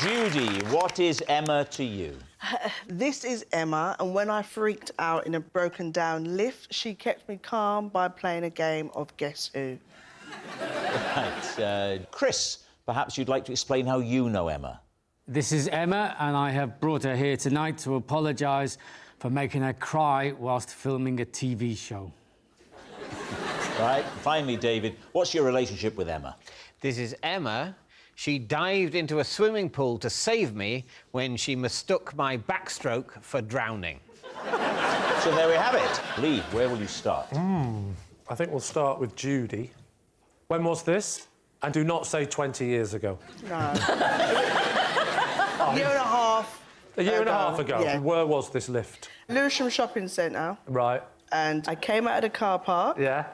Judi, what is Emma to you? This is Emma, and when I freaked out in a broken-down lift, she kept me calm by playing a game of Guess Who. Right, Chris, perhaps you'd like to explain how you know Emma. This is Emma, and I have brought her here tonight to apologise for making her cry whilst filming a TV show. Right, finally, David, what's your relationship with Emma? This is Emma. She dived into a swimming pool to save me when she mistook my backstroke for drowning. So there we have it. Lee, where will you start? I think we'll start with Judi. When was this? And do not say 20 years ago. No. A year and a half. A year and a half ago? Yeah. Where was this lift? Lewisham Shopping Centre. Right. And I came out of the car park. Yeah.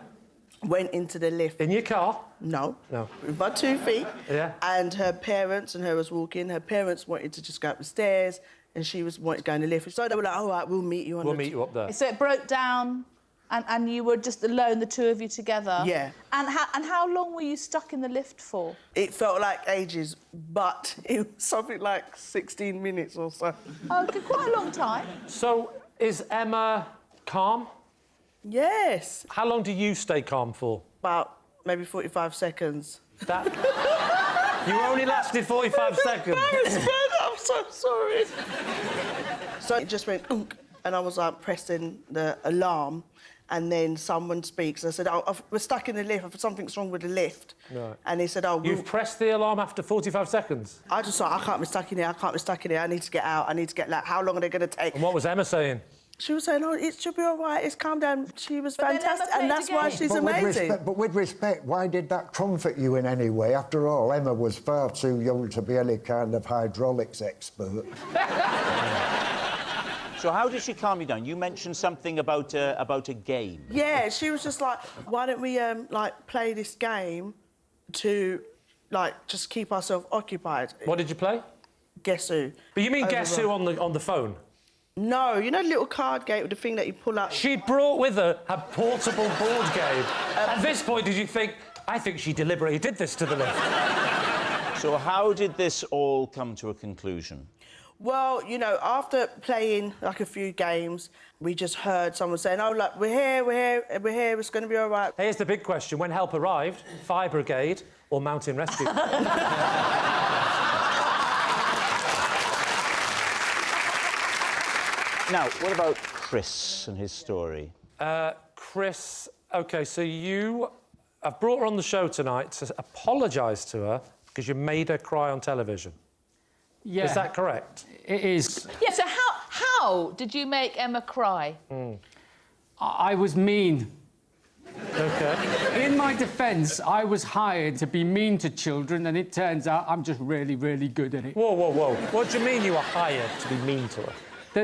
Went into the lift. In your car? No. No. With my 2 feet. Yeah. And her parents and her was walking. Her parents wanted to just go up the stairs, and she wanted to go in the lift. So they were like, all right, we'll meet you on We'll meet you up there. So it broke down, and you were just alone, the two of you together? Yeah. And how long were you stuck in the lift for? It felt like ages, but it was something like 16 minutes or so. Okay, quite a long time. So, is Emma calm? Yes. How long do you stay calm for? About maybe 45 seconds. That... You only lasted 45 seconds. I'm so sorry. So it just went, "Unk," and I was like pressing the alarm, and then someone speaks. I said, oh, we're stuck in the lift. Something's wrong with the lift. Right. And he said, oh, You've pressed the alarm after 45 seconds? I just thought, I can't be stuck in here. I can't be stuck in here. I need to get out. I need to get out. How long are they going to take? And what was Emma saying? She was saying, oh, it should be all right. It's calm down. She was But then Emma fantastic, and that's played why again. she's But amazing. but with respect, why did that comfort you in any way? After all, Emma was far too young to be any kind of hydraulics expert. So how did she calm you down? You mentioned something about a game. Yeah, she was just like, why don't we, play this game to, just keep ourselves occupied. What did you play? Guess Who. But you mean Guess Who on the phone? No, you know the little card game with the thing that you pull up? She brought with her a portable board game. At this point, did you think, I think she deliberately did this to the lift? So how did this all come to a conclusion? Well, you know, after playing, a few games, we just heard someone saying, oh, look, we're here, it's going to be all right. Here's the big question. When help arrived, fire brigade or mountain rescue? Now, what about Chris and his story? Chris, OK, so I've brought her on the show tonight to apologise to her because you made her cry on television. Yeah. Is that correct? It is. Yeah, so how did you make Emma cry? I was mean. OK. In my defence, I was hired to be mean to children, and it turns out I'm just really, really good at it. Whoa, whoa, whoa. What do you mean you were hired to be mean to her?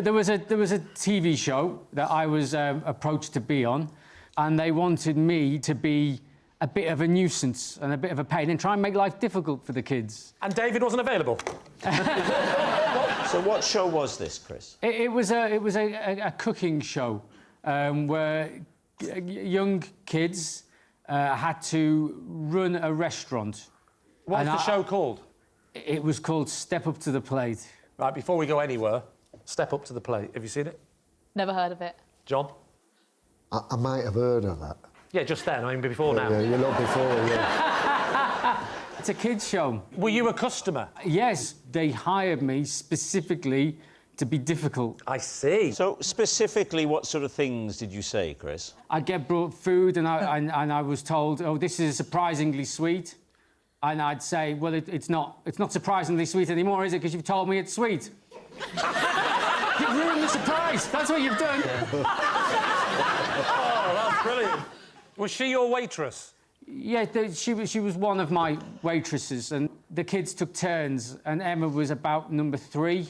There was a TV show that I was approached to be on, and they wanted me to be a bit of a nuisance and a bit of a pain and try and make life difficult for the kids. And David wasn't available? So what show was this, Chris? It was a cooking show where young kids had to run a restaurant. What was the show called? It was called Step Up to the Plate. Right, before we go anywhere, Step Up to the Plate. Have you seen it? Never heard of it. John? I might have heard of that. Yeah, just then, I mean, before now. Yeah, you look before, yeah. It's a kids' show. Were you a customer? Yes, they hired me specifically to be difficult. I see. So, specifically, what sort of things did you say, Chris? I'd get brought food and I was told, oh, this is surprisingly sweet. And I'd say, well, it's not surprisingly sweet anymore, is it? Because you've told me it's sweet. You've ruined the surprise. That's what you've done. Oh, that's brilliant. Was she your waitress? Yeah, she was one of my waitresses, and the kids took turns, and Emma was about number 3.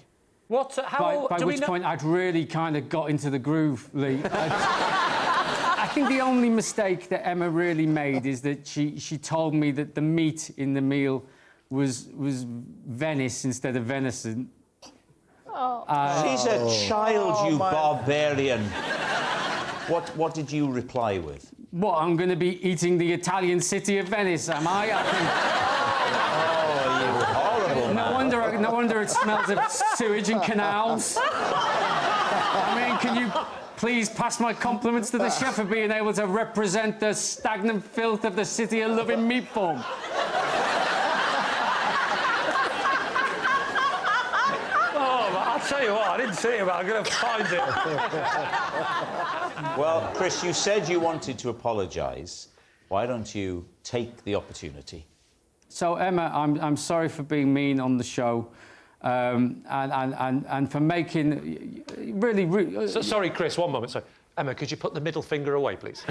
What? How? By which point I'd really kind of got into the groove, Lee. I think the only mistake that Emma really made is that she told me that the meat in the meal was Venice instead of venison. She's a child, you barbarian. What did you reply with? What, I'm going to be eating the Italian city of Venice, am I? Oh, you horrible man. No wonder it smells of sewage and canals. I mean, can you please pass my compliments to the chef for being able to represent the stagnant filth of the city of loving meat form? I'll tell you what, I didn't see it, but I'm going to find it. Well, Chris, you said you wanted to apologise. Why don't you take the opportunity? So, Emma, I'm sorry for being mean on the show, and for making really... Sorry, Chris, one moment. Sorry. Emma, could you put the middle finger away, please? So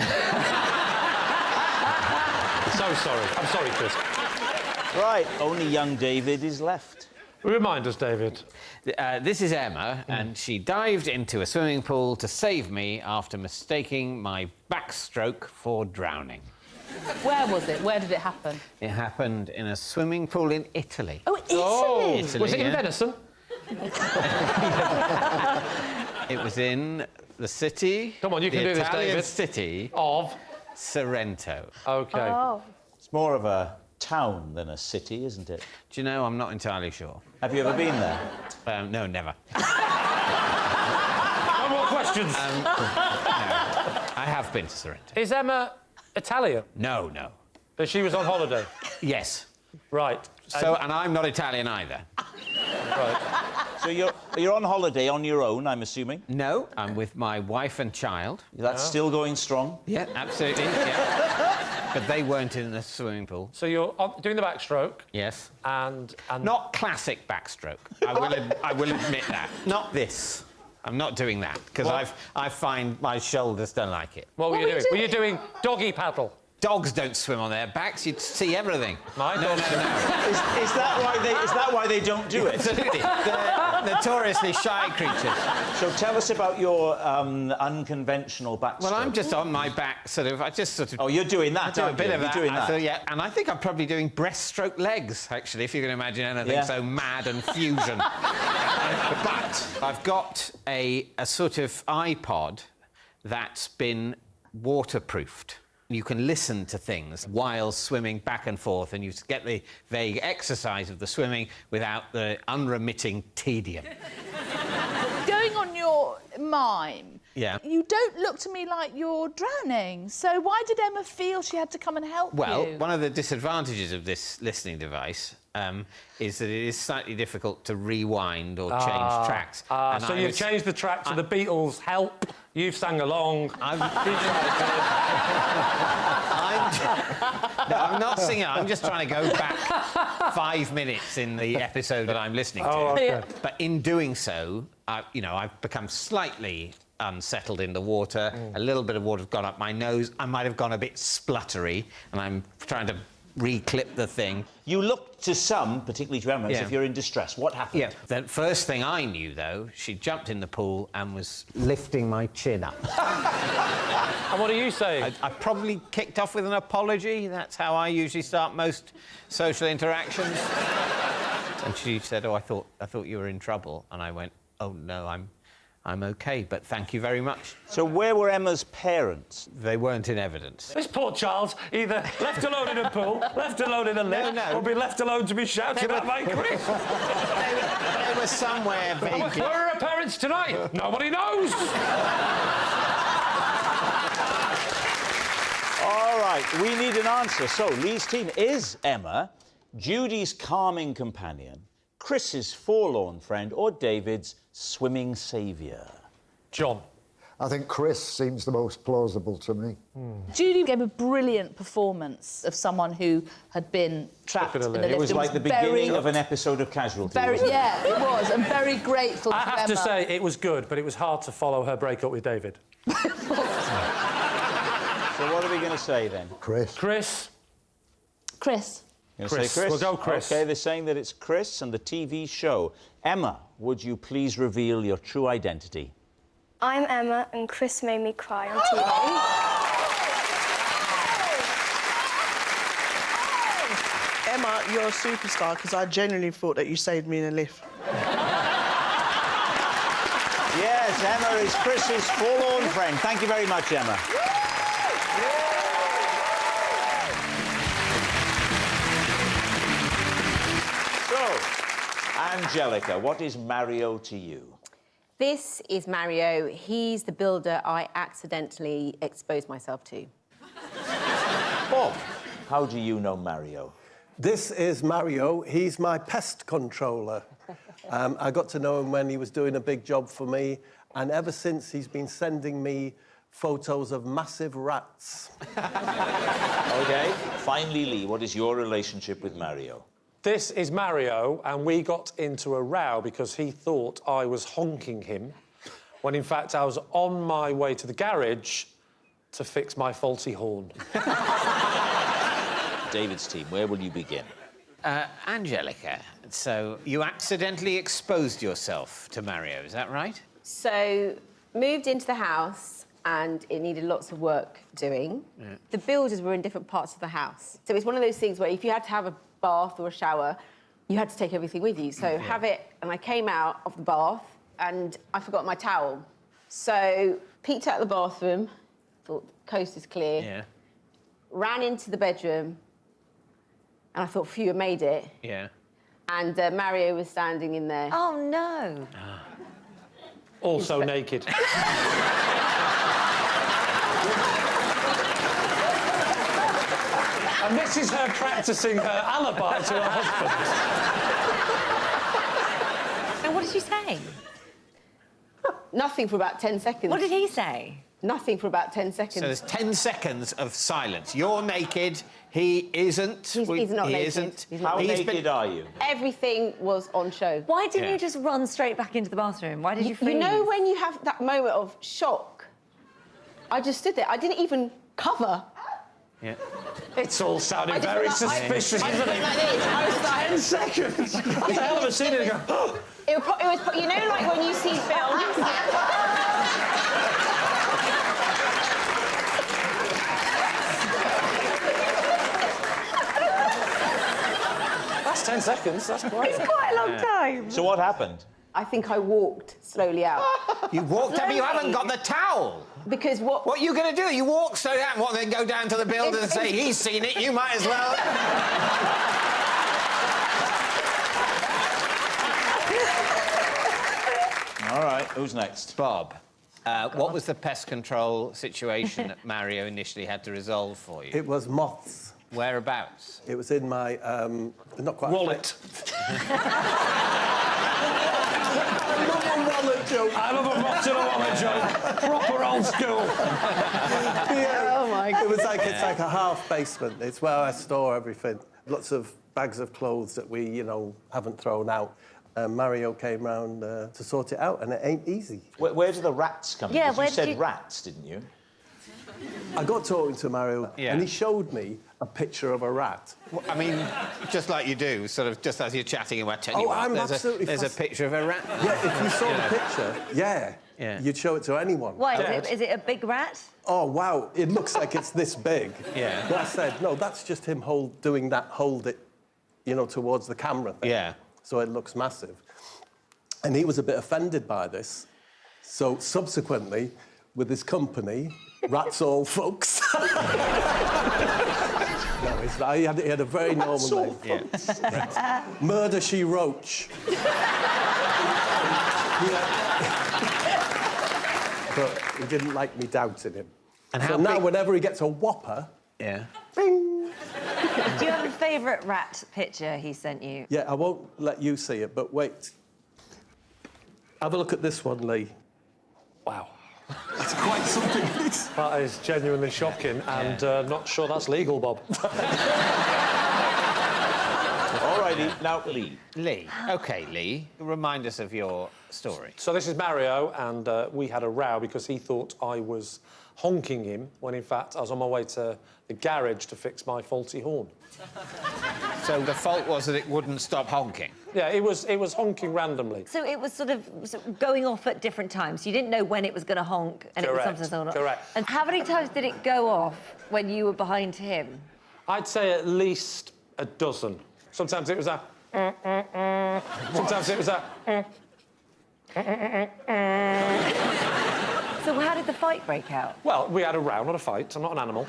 sorry. I'm sorry, Chris. Right, only young David is left. Remind us, David. This is Emma, and she dived into a swimming pool to save me after mistaking my backstroke for drowning. Where was it? Where did it happen? It happened in a swimming pool in Italy. Oh, Italy! Italy, Was it in yeah. venison? It was in the city... Come on, you can do this, Italian David. city... Of? Sorrento. OK. Oh. It's more of a town than a city, isn't it? Do you know, I'm not entirely sure. Have you ever been there? No, never. No more questions. No, I have been to Sorrento. Is Emma Italian? No. But she was on holiday? Yes. Right. So, and I'm not Italian either. Right. So you're on holiday on your own, I'm assuming? No, I'm with my wife and child. That's still going strong? Yeah, absolutely, yeah. But they weren't in the swimming pool. So you're doing the backstroke? Yes. And... Not classic backstroke. I will admit that. Not this. I'm not doing that, because I find my shoulders don't like it. What were you doing? Were you doing doggy paddle? Dogs don't swim on their backs. You'd see everything. My No. Is that why they don't do it? Absolutely. They're notoriously shy creatures. So tell us about your unconventional backstroke. Well, I'm just on my back, sort of. Oh, you're doing that, I do a aren't bit you? of that. You're doing that. Yeah, and I think I'm probably doing breaststroke legs, actually, if you can imagine anything Yeah. so mad and fusion. But I've got a sort of iPod that's been waterproofed. You can listen to things while swimming back and forth, and you get the vague exercise of the swimming without the unremitting tedium. Going on your mime, Yeah. you don't look to me like you're drowning. So why did Emma feel she had to come and help Well, you? one of the disadvantages of this listening device is that it is slightly difficult to rewind or change tracks. And So you've changed the track to the Beatles' Help. You've sang along. I'm not singing. I'm just trying to go back 5 minutes in the episode that I'm listening to. Oh, OK. Yeah. But in doing so, I've become slightly unsettled in the water. A little bit of water's gone up my nose. I might have gone a bit spluttery, and I'm trying to re-clip the thing. You look to some, particularly to Emma, as Yeah. if you're in distress. What happened? Yeah. The first thing I knew, though, she jumped in the pool and was lifting my chin up. And what do you say? I probably kicked off with an apology. That's how I usually start most social interactions. And she said, "Oh, I thought you were in trouble." And I went, "Oh no, I'm OK, but thank you very much." So where were Emma's parents? They weren't in evidence. This poor child's either left alone in a pool, left alone in a lift, No. or been left alone to be shouted at by Chris. They were somewhere vaguely. Where are her parents tonight? Nobody knows. All right, we need an answer. So Lee's team is Emma, Judy's calming companion, Chris's forlorn friend, or David's swimming saviour? John. I think Chris seems the most plausible to me. Judi gave a brilliant performance of someone who had been trapped in the lift. It was like the beginning of an episode of Casualty. wasn't it? Yeah, it was. I'm very grateful I to have to Emma. say, it was good, but it was hard to follow her breakup with David. So what are we going to say then? Chris. Chris. Chris. You're gonna Chris. say Chris? We'll go Chris. OK, they're saying that it's Chris and the TV show. Emma, would you please reveal your true identity? I'm Emma, and Chris made me cry on TV. Emma, you're a superstar, because I genuinely thought that you saved me in a lift. Yes, Emma is Chris's forlorn friend. Thank you very much, Emma. So, Angellica, what is Mario to you? This is Mario. He's the builder I accidentally exposed myself to. Bob, how do you know Mario? This is Mario. He's my pest controller. I got to know him when he was doing a big job for me, and ever since he's been sending me photos of massive rats. OK. Finally, Lee, what is your relationship with Mario? This is Mario, and we got into a row because he thought I was honking him, when in fact I was on my way to the garage to fix my faulty horn. David's team, where will you begin? Angellica, so you accidentally exposed yourself to Mario, is that right? So, moved into the house and it needed lots of work doing. Yeah. The builders were in different parts of the house. So it's one of those things where if you had to have a bath or a shower, you had to take everything with you. So have it, and I came out of the bath and I forgot my towel. So peeked out the bathroom, thought the coast is clear, ran into the bedroom, and I thought, phew, I made it. Yeah. And Mario was standing in there. Oh, no. Also naked. And this is her practising her alibi to her husband. And what did she say? Nothing for about 10 seconds. What did he say? Nothing for about 10 seconds. So there's 10 seconds of silence. You're naked, he isn't. He's not he naked. Isn't. How naked are you? Everything was on show. Why didn't you just run straight back into the bathroom? Why did you freeze? You know when you have that moment of shock? I just stood there. I didn't even cover. Yeah. It's all sounding very suspicious, isn't it? I was like, 10 seconds! That's a hell of a scene, and you go, it was, you know, like when you see films. That's 10 seconds, that's quite... It's quite a long time. So what happened? I think I walked slowly out. You walked up, but you haven't got the towel. Because what... What are you going to do? You walk straight out, what, then go down to the builder and say, he's seen it, you might as well. All right, who's next? Bob, what was the pest control situation that Mario initially had to resolve for you? It was moths. Whereabouts? It was in my, not quite... Wallet. wallet joke. I love a moth in a wallet joke. Proper old school. Oh, my God. It was like, it's like a half basement. It's where I store everything. Lots of bags of clothes that we, you know, haven't thrown out. Mario came round to sort it out, and it ain't easy. Where do the rats come in? Yeah, 'Cause where you said did you- rats, didn't you? I got talking to Mario, and he showed me a picture of a rat. I mean, just like you do, sort of, just as you're chatting about telling you what, I'm there's absolutely a picture of a rat. Yeah, if you saw the picture, you'd show it to anyone. Why, is it a big rat? Oh, wow, it looks like it's this big. Yeah. But I said, no, that's just him doing that, hold it, you know, towards the camera thing. Yeah. So it looks massive. And he was a bit offended by this. So subsequently, with his company, Rats All Folks. No, he had a very normal name. Yeah. Murder She Roach. But he didn't like me doubting him. And so how now, big- whenever he gets a whopper, Yeah. bing! Do you have a favourite rat picture he sent you? Yeah, I won't let you see it, but wait. Have a look at this one, Lee. Wow. That's quite something. That is genuinely shocking, and not sure that's legal, Bob. All righty, now Lee. Lee. OK, Lee, remind us of your story. So this is Mario, and we had a row because he thought I was honking him, when in fact I was on my way to the garage to fix my faulty horn. So the fault was that it wouldn't stop honking? Yeah, it was honking randomly. So it was sort of going off at different times. You didn't know when it was going to honk, and Correct, it was sometimes not. correct. And how many times did it go off when you were behind him? I'd say at least a dozen. Sometimes it was a... Sometimes it was a... So how did the fight break out? Well, we had a row, not a fight. I'm not an animal.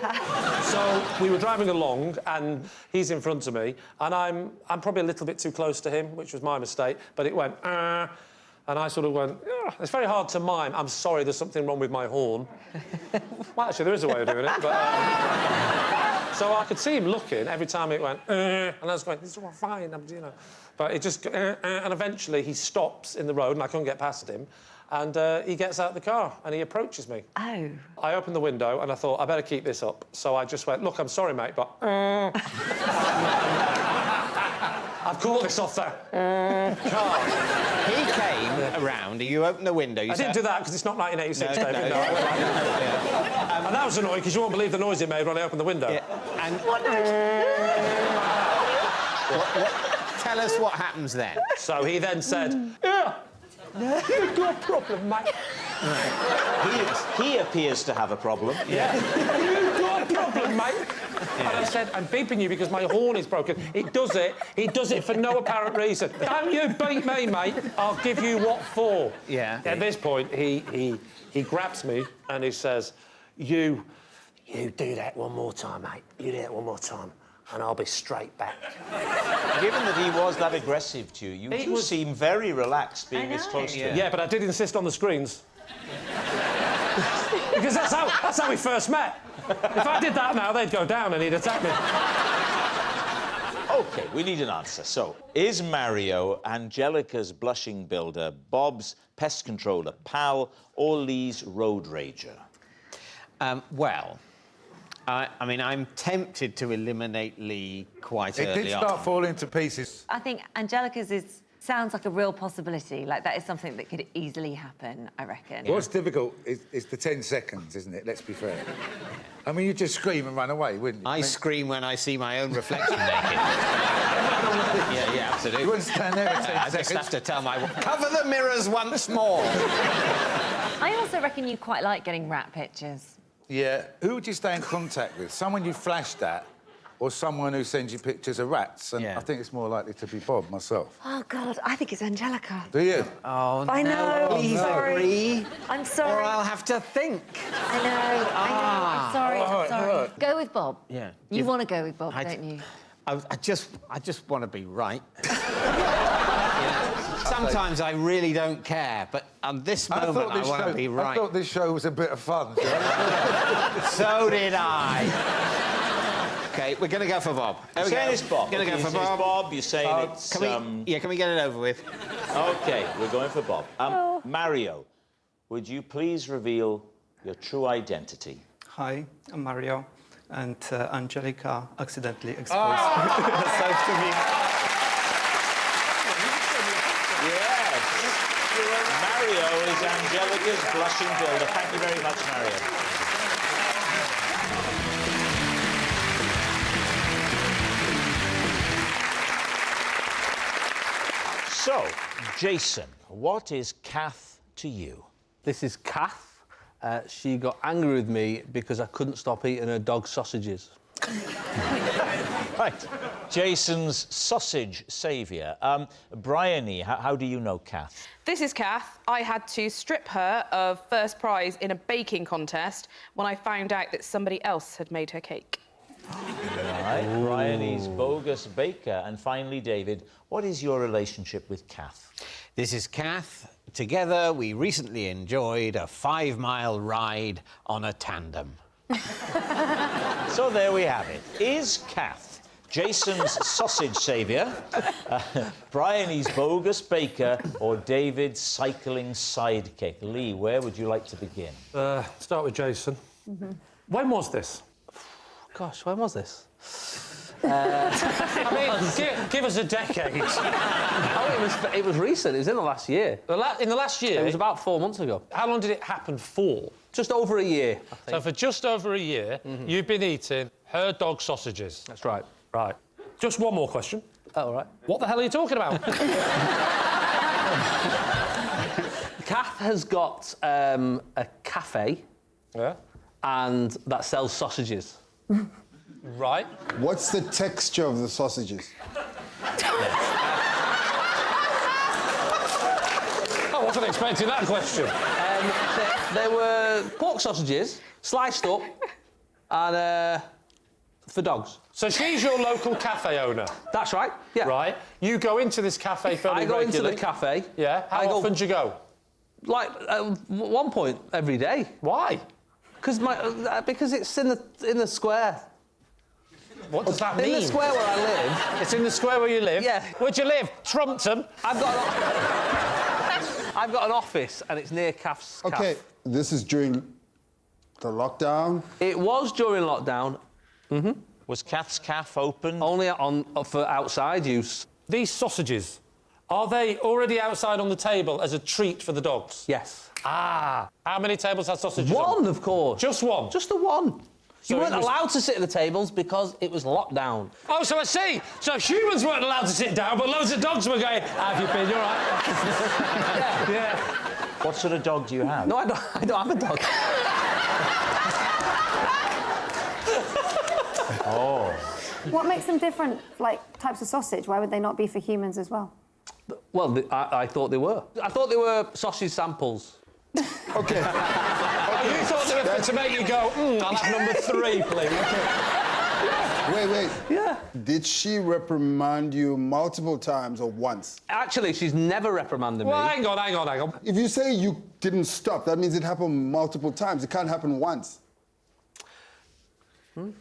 So We were driving along, and he's in front of me, and I'm probably a little bit too close to him, which was my mistake, but it went, and I sort of went, ugh. It's very hard to mime. I'm sorry, there's something wrong with my horn. Well, actually, there is a way of doing it, but... So I could see him looking every time it went, and I was going, this is all fine, you know. But it just... and eventually he stops in the road, and I couldn't get past him, and he gets out of the car, and he approaches me. Oh. I opened the window, and I thought, I better keep this up. So I just went, look, I'm sorry, mate, but... I've caught this off there. Car. He came around, you opened the window, you I didn't do that, because it's not 1986, David. No. And that was annoying, because you won't believe the noise it made when I opened the window. Yeah. And... Tell us what happens then. So he then said, yeah, you've got a problem, mate. He appears to have a problem. Yeah. You've got a problem, mate. Yeah. And I said, I'm beeping you because my horn is broken. He does it for no apparent reason. Don't you beat me, mate. I'll give you what for. Yeah. At this point, he grabs me and he says, you do that one more time, mate. You do that one more time, and I'll be straight back. Given that he was that aggressive to you, you seem very relaxed being this close to him. Yeah, but I did insist on the screens. Because that's how we first met. If I did that now, they'd go down and he'd attack me. OK, we need an answer. So, is Mario Angellica's blushing builder, Bob's pest controller pal, or Lee's road rager? Well, I mean, I'm tempted to eliminate Lee quite early on. It did start falling to pieces. I think Angelica's sounds like a real possibility. Like, that is something that could easily happen, I reckon. What's difficult is the 10 seconds, isn't it? Let's be fair. I mean, you'd just scream and run away, wouldn't you? I scream when I see my own reflection naked. Yeah, absolutely. You wouldn't stand there for 10 I seconds. just have to tell my... Cover the mirrors once more! I also reckon you quite like getting rat pictures. Yeah. Who would you stay in contact with? Someone you flashed at, or someone who sends you pictures of rats? And I think it's more likely to be Bob, myself. Oh, God, I think it's Angelica. Do you? Oh, I know, Please sorry. agree. I'm sorry. Or I'll have to think. I know, I'm sorry, All I'm sorry. right. Go with Bob. Yeah. You want to go with Bob, don't you? I just want to be right. Sometimes I really don't care, but on this moment I want to be right. I thought this show was a bit of fun. So did I. OK, we're going to go for Bob. You're saying it's Bob. Going to go for Bob. Bob. You're saying it's... Can we get it over with? OK, we're going for Bob. Mario, would you please reveal your true identity? Hi, I'm Mario, and Angelica accidentally exposed herself to me. Yes. Mario is Angelica's blushing builder. Thank you very much, Mario. So, Jason, what is Kath to you? This is Kath. She got angry with me because I couldn't stop eating her dog sausages. Right. Jason's sausage saviour. Bryony, how do you know Kath? This is Kath. I had to strip her of first prize in a baking contest when I found out that somebody else had made her cake. Right. Bryony's bogus baker. And finally, David, what is your relationship with Kath? This is Kath. Together, we recently enjoyed a 5-mile ride on a tandem. So there we have it. Is Kath Jason's sausage saviour, Bryony's bogus baker, or David's cycling sidekick? Lee, where would you like to begin? Start with Jason. When was this? Gosh, when was this? I mean, give us a decade. It was recent. It was in the last year. In the last year? It was about 4 months ago. How long did it happen for? Just over a year, I think. So for just over a year, you've been eating her dog sausages. That's right. Right. Just one more question. Oh, all right. What the hell are you talking about? Kath has got a cafe. Yeah. And that sells sausages. Right. What's the texture of the sausages? I wasn't expecting that question. They were pork sausages, sliced up, and For dogs. So she's your local cafe owner? That's right, yeah. Right. You go into this cafe fairly regularly? I go into the cafe. Yeah. How often do you go? Like, at one point, every day. Why? Because it's in the square. What does that mean? In the square where I live. It's in the square where you live? Yeah. Where'd you live? Trumpton? I've got an office, and it's near Kath's. Okay, this is during the lockdown? It was during lockdown. Mm-hmm. Was Kath's cafe open? Only for outside use. These sausages, are they already outside on the table as a treat for the dogs? Yes. Ah. How many tables had sausages on? One, of course. Just one? Just the one. So you weren't allowed to sit at the tables because it was lockdown. Oh, so I see. So humans weren't allowed to sit down, but loads of dogs were going, have you been? You're right. Yeah. What sort of dog do you have? No, I don't have a dog. Oh. What makes them different, like, types of sausage? Why would they not be for humans as well? Well, I thought they were. I thought they were sausage samples. Okay. Oh, you thought they were to make you go, I'll have number 3, please. Wait. Yeah. Did she reprimand you multiple times or once? Actually, she's never reprimanded me. Well, hang on. If you say you didn't stop, that means it happened multiple times. It can't happen once. Can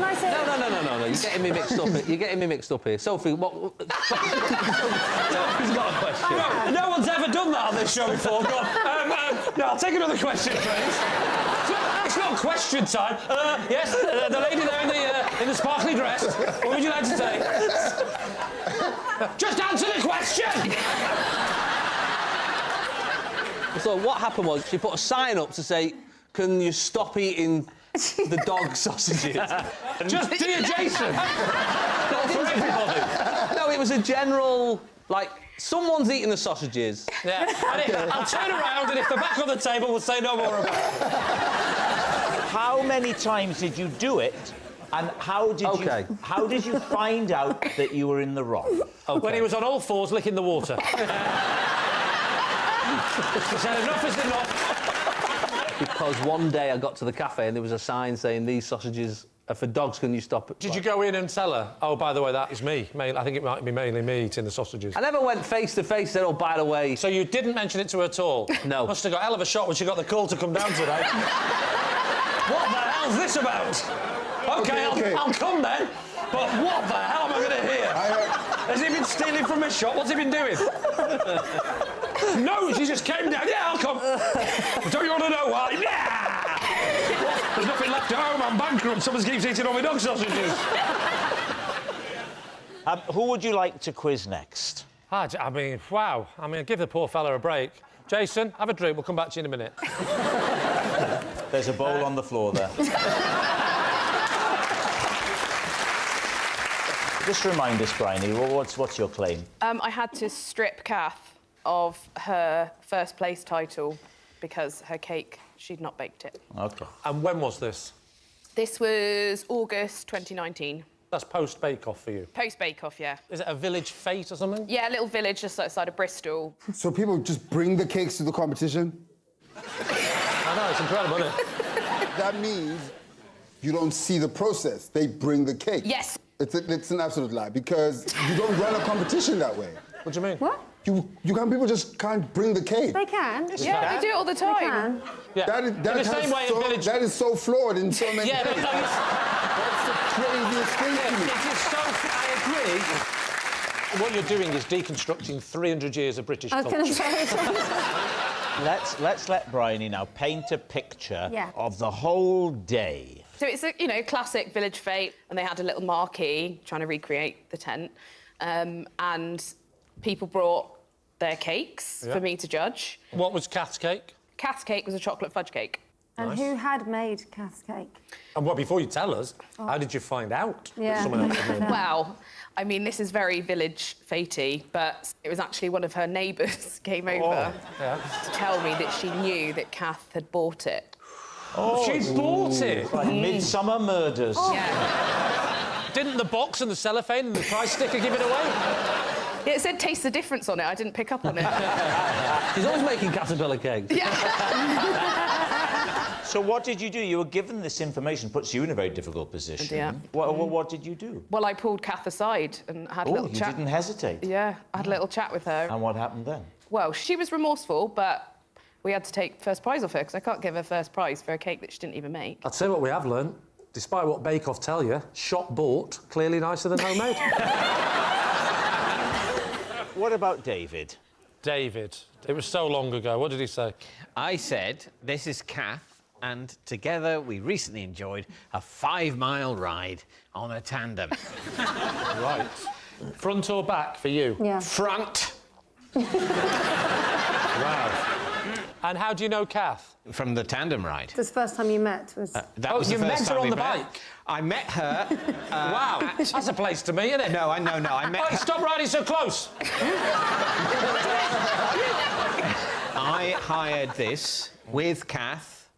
I say... No. You're getting me mixed up. You're getting me mixed up here. Sophie, what... Sophie's got a question. No one's ever done that on this show before. Go on. No, I'll take another question, please. It's not question time. Yes, the lady there in the sparkly dress. What would you like to say? Just answer the question! So what happened was she put a sign up to say, can you stop eating the dog sausages? Just dear Jason! Not for everybody. No, it was a general, like, someone's eating the sausages. Yeah, and I'll turn around and if they're back on the table, we'll say no more about it. How many times did you do it? And how did you find out that you were in the wrong? Okay. When he was on all fours licking the water. He said enough is enough. Because one day I got to the cafe and there was a sign saying these sausages are for dogs, can you stop it? Did you go in and tell her, oh, by the way, that is me? I think it might be mainly me eating the sausages. I never went face to face, said, oh, by the way... So you didn't mention it to her at all? No. Must have got a hell of a shot when she got the call to come down today. What the hell's this about? OK, I'll come then, but what the hell am I going to hear? Has he been stealing from his shop? What's he been doing? No, she just came down. Yeah, I'll come. Don't you want to know why? Yeah! There's nothing left at home. I'm bankrupt. Someone keeps eating all my dog sausages. Who would you like to quiz next? I mean, wow. I mean, give the poor fella a break. Jason, have a drink. We'll come back to you in a minute. There's a bowl on the floor there. Just remind us, Bryony, what's your claim? I had to strip Kath of her first place title because her cake, she'd not baked it. OK. And when was this? This was August 2019. That's post-bake-off for you? Post-bake-off, yeah. Is it a village fete or something? Yeah, a little village just outside of Bristol. So people just bring the cakes to the competition? I know, it's incredible, isn't it? That means you don't see the process. They bring the cake. Yes. It's an absolute lie, because you don't run a competition that way. What do you mean? What? People just can't bring the cake. They can. Yeah, they do it all the time. They can. Yeah. That is so flawed in so many ways. That's the craziest thing to me. It is so... I agree. What you're doing is deconstructing 300 years of British culture. Let's let Bryony now paint a picture of the whole day. So it's a, classic village fete, and they had a little marquee trying to recreate the tent, and people brought their cakes for me to judge. What was Kath's cake? Kath's cake was a chocolate fudge cake. And who had made Kath's cake? And well, before you tell us, how did you find out that Yeah. someone else had made it? Well, I mean, this is very village fatey, but it was actually one of her neighbours came over to tell me that she knew that Kath had bought it. Oh, she bought it? Like Midsummer Murders. Oh. Yeah. Didn't the box and the cellophane and the price sticker give it away? Yeah, it said taste the difference on it. I didn't pick up on it. She's always making caterpillar cakes. Yeah. So what did you do? You were given this information, puts you in a very difficult position. Yeah. What did you do? Well, I pulled Kath aside and had a little chat. You didn't hesitate? Yeah, I had a little chat with her. And what happened then? Well, she was remorseful, but we had to take first prize off her because I can't give her first prize for a cake that she didn't even make. I'd say what we have learned, despite what Bake Off tell you, shop bought, clearly nicer than homemade. What about David? David. It was so long ago. What did he say? I said, this is Kath, and together we recently enjoyed a 5-mile ride on a tandem. Right. Front or back for you? Yeah. Front. Wow. And how do you know Kath? From the tandem ride. This first time you met was... That was the you first met her time on we the met. bike? I met her... wow, that's a place to meet, isn't it? No, I know, no, I met her... Stop riding so close! I hired this with Kath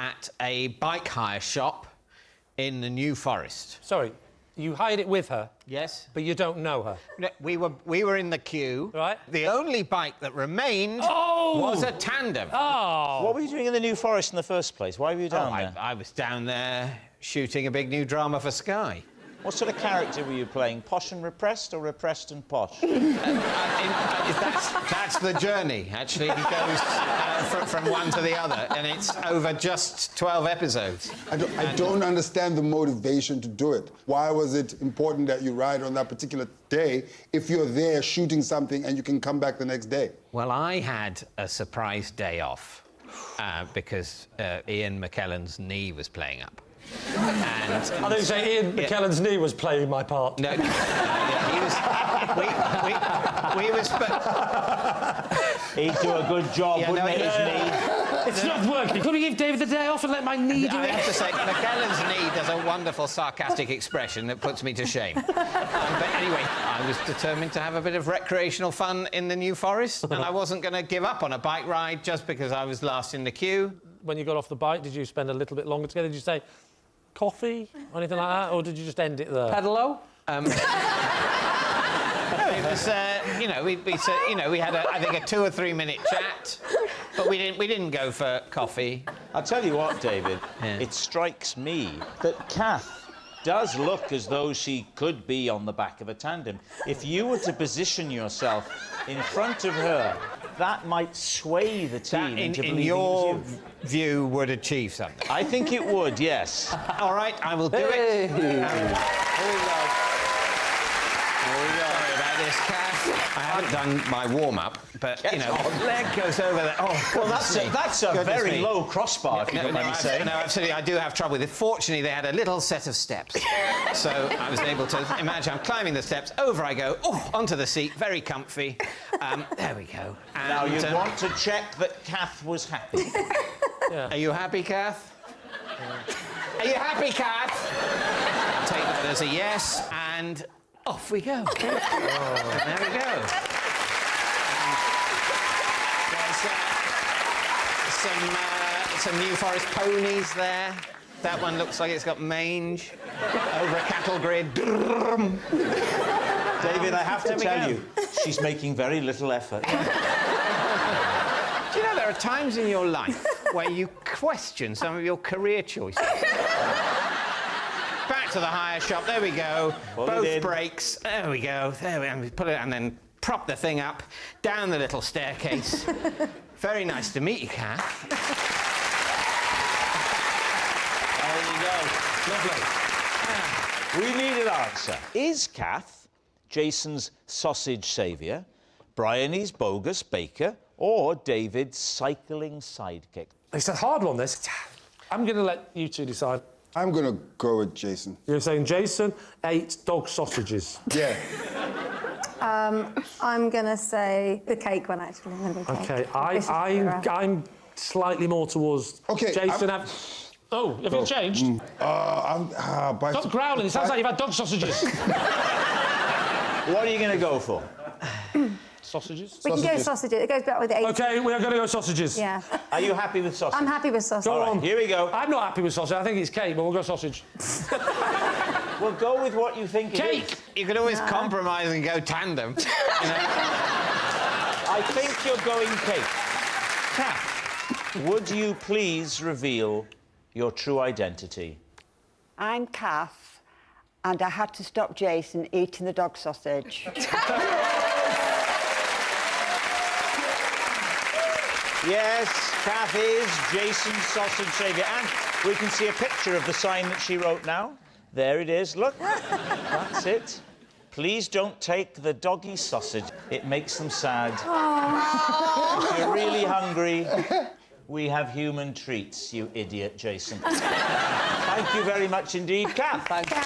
at a bike hire shop in the New Forest. Sorry, you hired it with her? Yes. But you don't know her? No, we were in the queue. Right. The only bike that remained was a tandem. Oh! What were you doing in the New Forest in the first place? Why were you down there? I was down there shooting a big new drama for Sky. What sort of character were you playing? Posh and repressed or repressed and posh? That's the journey, actually. He goes from one to the other, and it's over just 12 episodes. I don't understand the motivation to do it. Why was it important that you ride on that particular day if you're there shooting something and you can come back the next day? Well, I had a surprise day off because Ian McKellen's knee was playing up. And I didn't say Ian McKellen's knee was playing my part. No, he was... We was... He'd do a good job, wouldn't he, his knee? It's not working. Could we give David the day off and let my knee do it? I have to say, McKellen's knee does a wonderful sarcastic expression that puts me to shame. But anyway, I was determined to have a bit of recreational fun in the New Forest, and I wasn't going to give up on a bike ride just because I was last in the queue. When you got off the bike, did you spend a little bit longer together? Did you say coffee or anything like that, or did you just end it there? Pedalo? It was, we had I think a 2 or 3 minute chat, but we didn't go for coffee. I'll tell you what, David, it strikes me that Kath does look as though she could be on the back of a tandem. If you were to position yourself in front of her, that might sway the team into believing in your view, would achieve something. I think it would, yes. All right, I will do it. Here we go. Sorry about this, Kath. I haven't done my warm-up, but, leg goes over there. Oh, well, that's a very low crossbar, if you don't mind me saying. No, absolutely, I do have trouble with it. Fortunately, they had a little set of steps. So I was able to imagine I'm climbing the steps, over I go, onto the seat, very comfy. There we go. And, now, you want to check that Kath was happy. Are you happy, Kath? Are you happy, Kath? I'll take that as a yes, and off we go. And there we go. There's some New Forest ponies there. That one looks like it's got mange. Over a cattle grid. David, I have to tell you, she's making very little effort. Do you know there are times in your life where you question some of your career choices? Back to the hire shop. There we go. Both brakes. There we go. There we put it, and then prop the thing up down the little staircase. Very nice to meet you, Kath. There you go. Lovely. We need an answer. Is Kath Jason's sausage saviour, Bryony's bogus baker, or David's cycling sidekick? It's a hard one, this. I'm going to let you two decide. I'm going to go with Jason. You're saying Jason ate dog sausages? Yeah. I'm going to say the cake one, actually. OK, I'm slightly more towards Jason. Have you changed? Stop growling, it sounds like you've had dog sausages. What are you going to go for? Sausages? We can go sausages. It goes back with the 80s. OK, we are going to go sausages. Yeah. Are you happy with sausage? I'm happy with sausage. Go on. Here we go. I'm not happy with sausage. I think it's cake, but we'll go sausage. Well, go with what you think it is. Cake! You could always compromise and go tandem. I think you're going cake. Kath, Would you please reveal your true identity? I'm Kath, and I had to stop Jason eating the dog sausage. Yes, Kath is Jason's sausage saviour. And we can see a picture of the sign that she wrote now. There it is, look. That's it. Please don't take the doggy sausage. It makes them sad. If you're really hungry, we have human treats, you idiot, Jason. Thank you very much indeed, Kath. Thank you.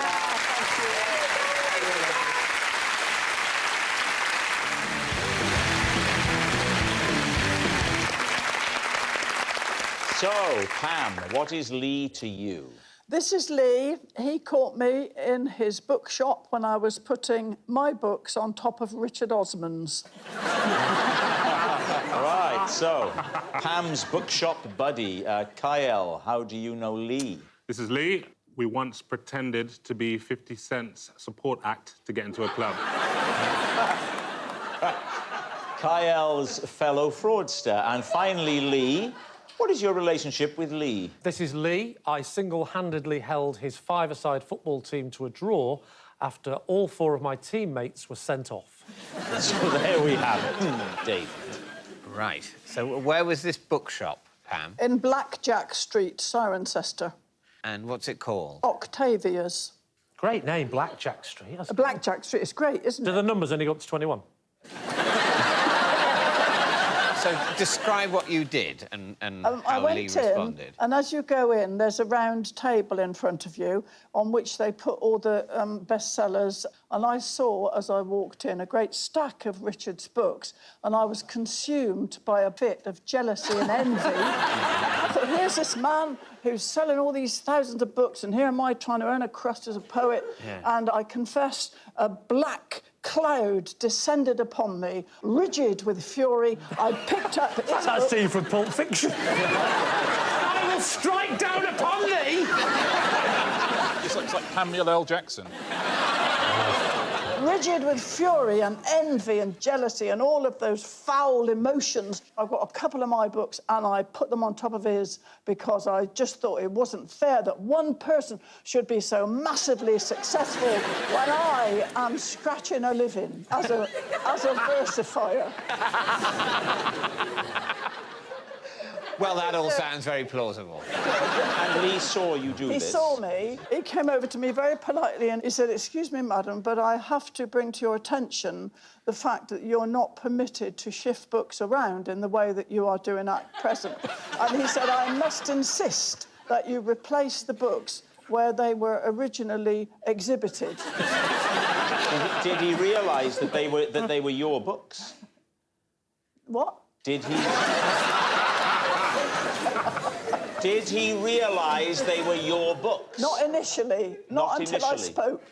So, Pam, what is Lee to you? This is Lee. He caught me in his bookshop when I was putting my books on top of Richard Osman's. Right, so, Pam's bookshop buddy, Kyle, how do you know Lee? This is Lee. We once pretended to be 50 Cent's support act to get into a club. Kyle's fellow fraudster. And finally, Lee. What is your relationship with Lee? This is Lee. I single-handedly held his five-a-side football team to a draw after all 4 of my teammates were sent off. So there we have it. David. Right. So where was this bookshop, Pam? In Blackjack Street, Cirencester. And what's it called? Octavia's. Great name, Blackjack Street. Blackjack Street is great, isn't it? Do the numbers only go up to 21? So describe what you did and how Lee responded. And as you go in, there's a round table in front of you on which they put all the bestsellers. And I saw, as I walked in, a great stack of Richard's books, and I was consumed by a bit of jealousy and envy. I thought, here's this man who's selling all these thousands of books, and here am I trying to earn a crust as a poet. Yeah. And I confess, a black cloud descended upon me, rigid with fury. I picked up... That's that scene from Pulp Fiction. I will strike down upon thee! It's like Samuel L. Jackson. Rigid with fury and envy and jealousy and all of those foul emotions. I've got a couple of my books and I put them on top of his because I just thought it wasn't fair that one person should be so massively successful when I am scratching a living as a versifier. Well, that all sounds very plausible. And Lee saw you do this. He saw me. He came over to me very politely and he said, "Excuse me, madam, but I have to bring to your attention the fact that you're not permitted to shift books around in the way that you are doing at present." And he said, "I must insist that you replace the books where they were originally exhibited." Did he realise that they were your books? What? Did he realise they were your books? Not initially. Not until I spoke.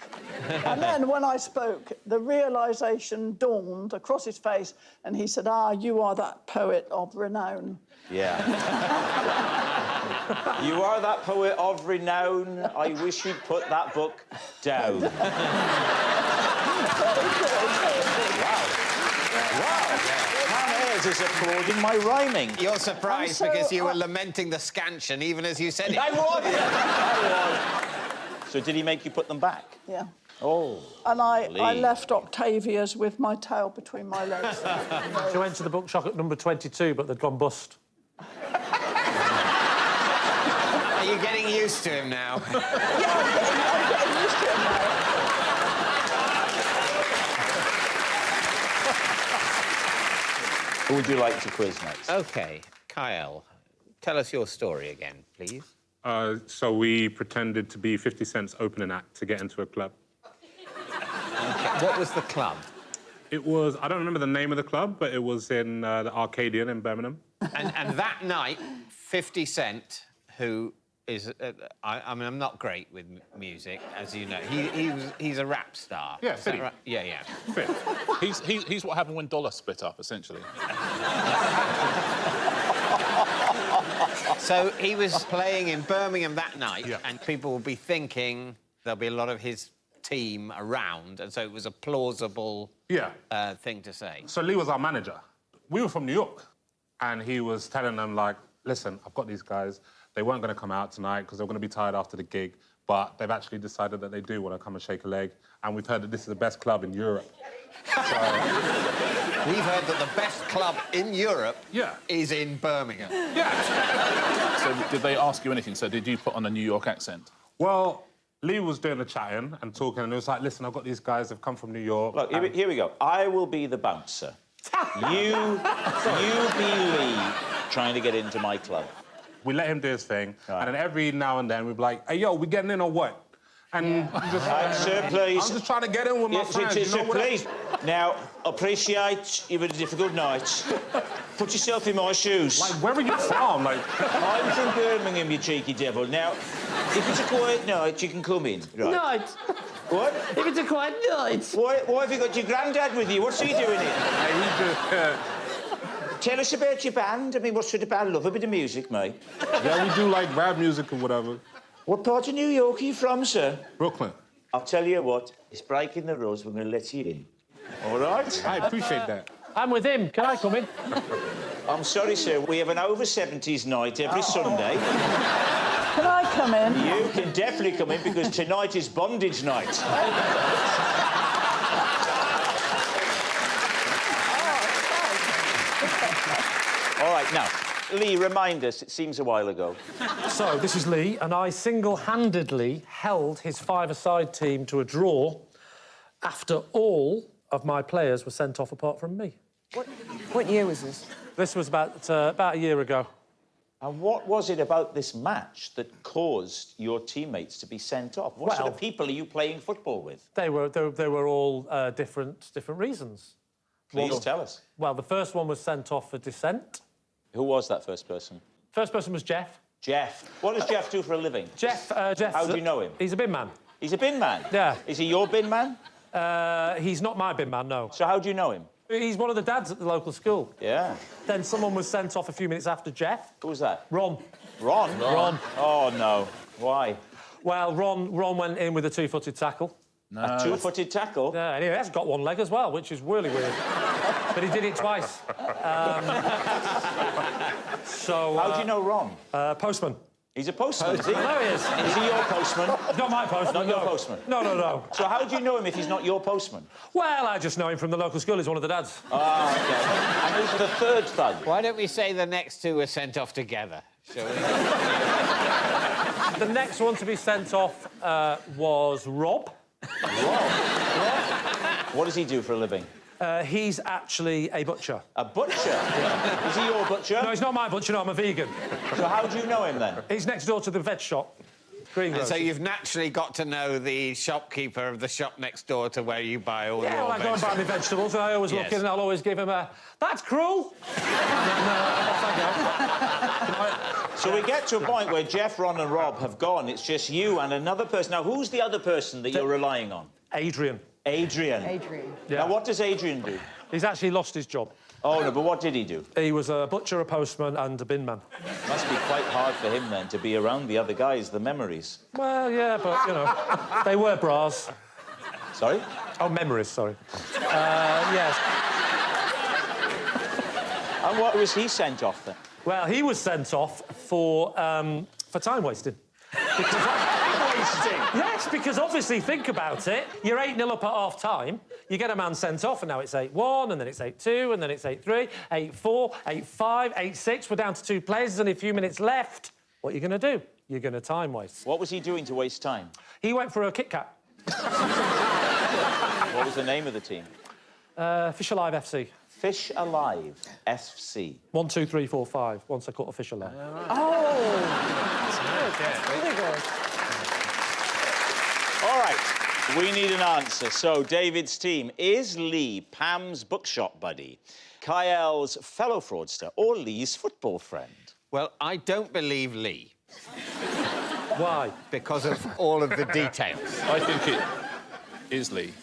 And then when I spoke, the realisation dawned across his face and he said, "Ah, you are that poet of renown." Yeah. You are that poet of renown. I wish you'd put that book down. Is applauding my rhyming. You're surprised because you were lamenting the scansion even as you said it. I was. So did he make you put them back? Yeah. Oh. And I Lee. left Octavia's with my tail between my legs. She went to the bookshop at number 22, but they'd gone bust. Are you getting used to him now? Yeah, I'm getting used to him now. Who would you like to quiz next? OK, Kyle, tell us your story again, please. So we pretended to be 50 Cent's opening act to get into a club. Okay. What was the club? It was... I don't remember the name of the club, but it was in the Arcadian in Birmingham. And that night, 50 Cent, who is... I mean, I'm not great with music, as you know. He's a rap star. Yeah, Is that 50. right? Yeah, yeah. 50. He's what happened when Dollar split up, essentially. So he was playing in Birmingham that night, and people will be thinking there'll be a lot of his team around, and so it was a plausible thing to say. So Lee was our manager. We were from New York, and he was telling them, like, listen, I've got these guys. They weren't going to come out tonight because they were going to be tired after the gig, but they've actually decided that they do want to come and shake a leg, and we've heard that this is the best club in Europe. We've heard that the best club in Europe is in Birmingham. So did they ask you anything? So did you put on a New York accent? Well, Lee was doing the chatting and talking, and it was like, listen, I've got these guys, they've come from New York. Look, here we go. I will be the bouncer. you be Lee trying to get into my club. We let him do his thing, and then every now and then we'd be like, hey, yo, we getting in or what? And just Right, sir, please. I'm just trying to get in with my friends, you know Sir, what please. Now, appreciate you've had a difficult night. Put yourself in my shoes. Like, where are you from? Like, I'm from Birmingham, you cheeky devil. Now, if it's a quiet night, you can come in. Right. Night. What? If it's a quiet night. Why have you got your granddad with you? What's he doing here? Tell us about your band. I mean, what sort of band? Love a bit of music, mate. Yeah, we do, like, rap music or whatever. What part of New York are you from, sir? Brooklyn. I'll tell you what, it's breaking the rules. We're going to let you in. All right? I appreciate that. I'm with him. Can I come in? I'm sorry, sir. We have an over-70s night every Sunday. Can I come in? You can definitely come in because tonight is bondage night. All right, now, Lee, remind us, it seems a while ago. So, this is Lee, and I single-handedly held his five-a-side team to a draw after all of my players were sent off apart from me. What year was this? This was about a year ago. And what was it about this match that caused your teammates to be sent off? What sort of people are you playing football with? They were all different reasons. Please tell us. Well, the first one was sent off for dissent. Who was that first person? First person was Jeff. Jeff. What does Jeff do for a living? Jeff. How do you know him? He's a bin man. He's a bin man? Yeah. Is he your bin man? He's not my bin man, no. So how do you know him? He's one of the dads at the local school. Yeah. Then someone was sent off a few minutes after Jeff. Who was that? Ron. Ron? Ron. Oh, no. Why? Well, Ron went in with a two-footed tackle. No. A two-footed tackle? Yeah, and he has got one leg as well, which is really weird. But he did it twice. So... How do you know Ron? Postman. He's a postman, is he? I know he is. Is he your postman? Not my postman, Not your postman? No. So how do you know him if he's not your postman? Well, I just know him from the local school. He's one of the dads. Ah, OK. And who's the third thug? Why don't we say the next two were sent off together, shall we? The next one to be sent off was Rob. Rob? What does he do for a living? He's actually a butcher. A butcher? Yeah. Is he your butcher? No, he's not my butcher, no, I'm a vegan. So how do you know him, then? He's next door to the veg shop. And so you've naturally got to know the shopkeeper of the shop next door to where you buy all your well, I go and buy my vegetables, and I always look in and I'll always give him a, that's cruel! Off I go. So we get to a point where Jeff, Ron and Rob have gone. It's just you and another person. Now, who's the other person that you're relying on? Adrian. Adrian. Yeah. Now, what does Adrian do? He's actually lost his job. Oh, no, but what did he do? He was a butcher, a postman and a bin man. Must be quite hard for him, then, to be around the other guys, the memories. Well, yeah, but, you know, they were bras. Sorry? Oh, memories, sorry. Yes. And what was he sent off, then? Well, he was sent off for time wasting. Yes, because obviously, think about it. You're 8-0 up at half-time, you get a man sent off, and now it's 8-1, and then it's 8-2, and then it's 8-3, 8-4, 8-5, 8-6. We're down to 2 players, there's only a few minutes left. What are you going to do? You're going to time waste. What was he doing to waste time? He went for a Kit Kat. What was the name of the team? Fish Alive FC. Fish Alive FC. 1, 2, 3, 4, 5. Once I caught a fish alive. That's really good. All right, we need an answer. So, David's team, is Lee Pam's bookshop buddy, Kyle's fellow fraudster, or Lee's football friend? Well, I don't believe Lee. Why? Because of all of the details. I think it is Lee.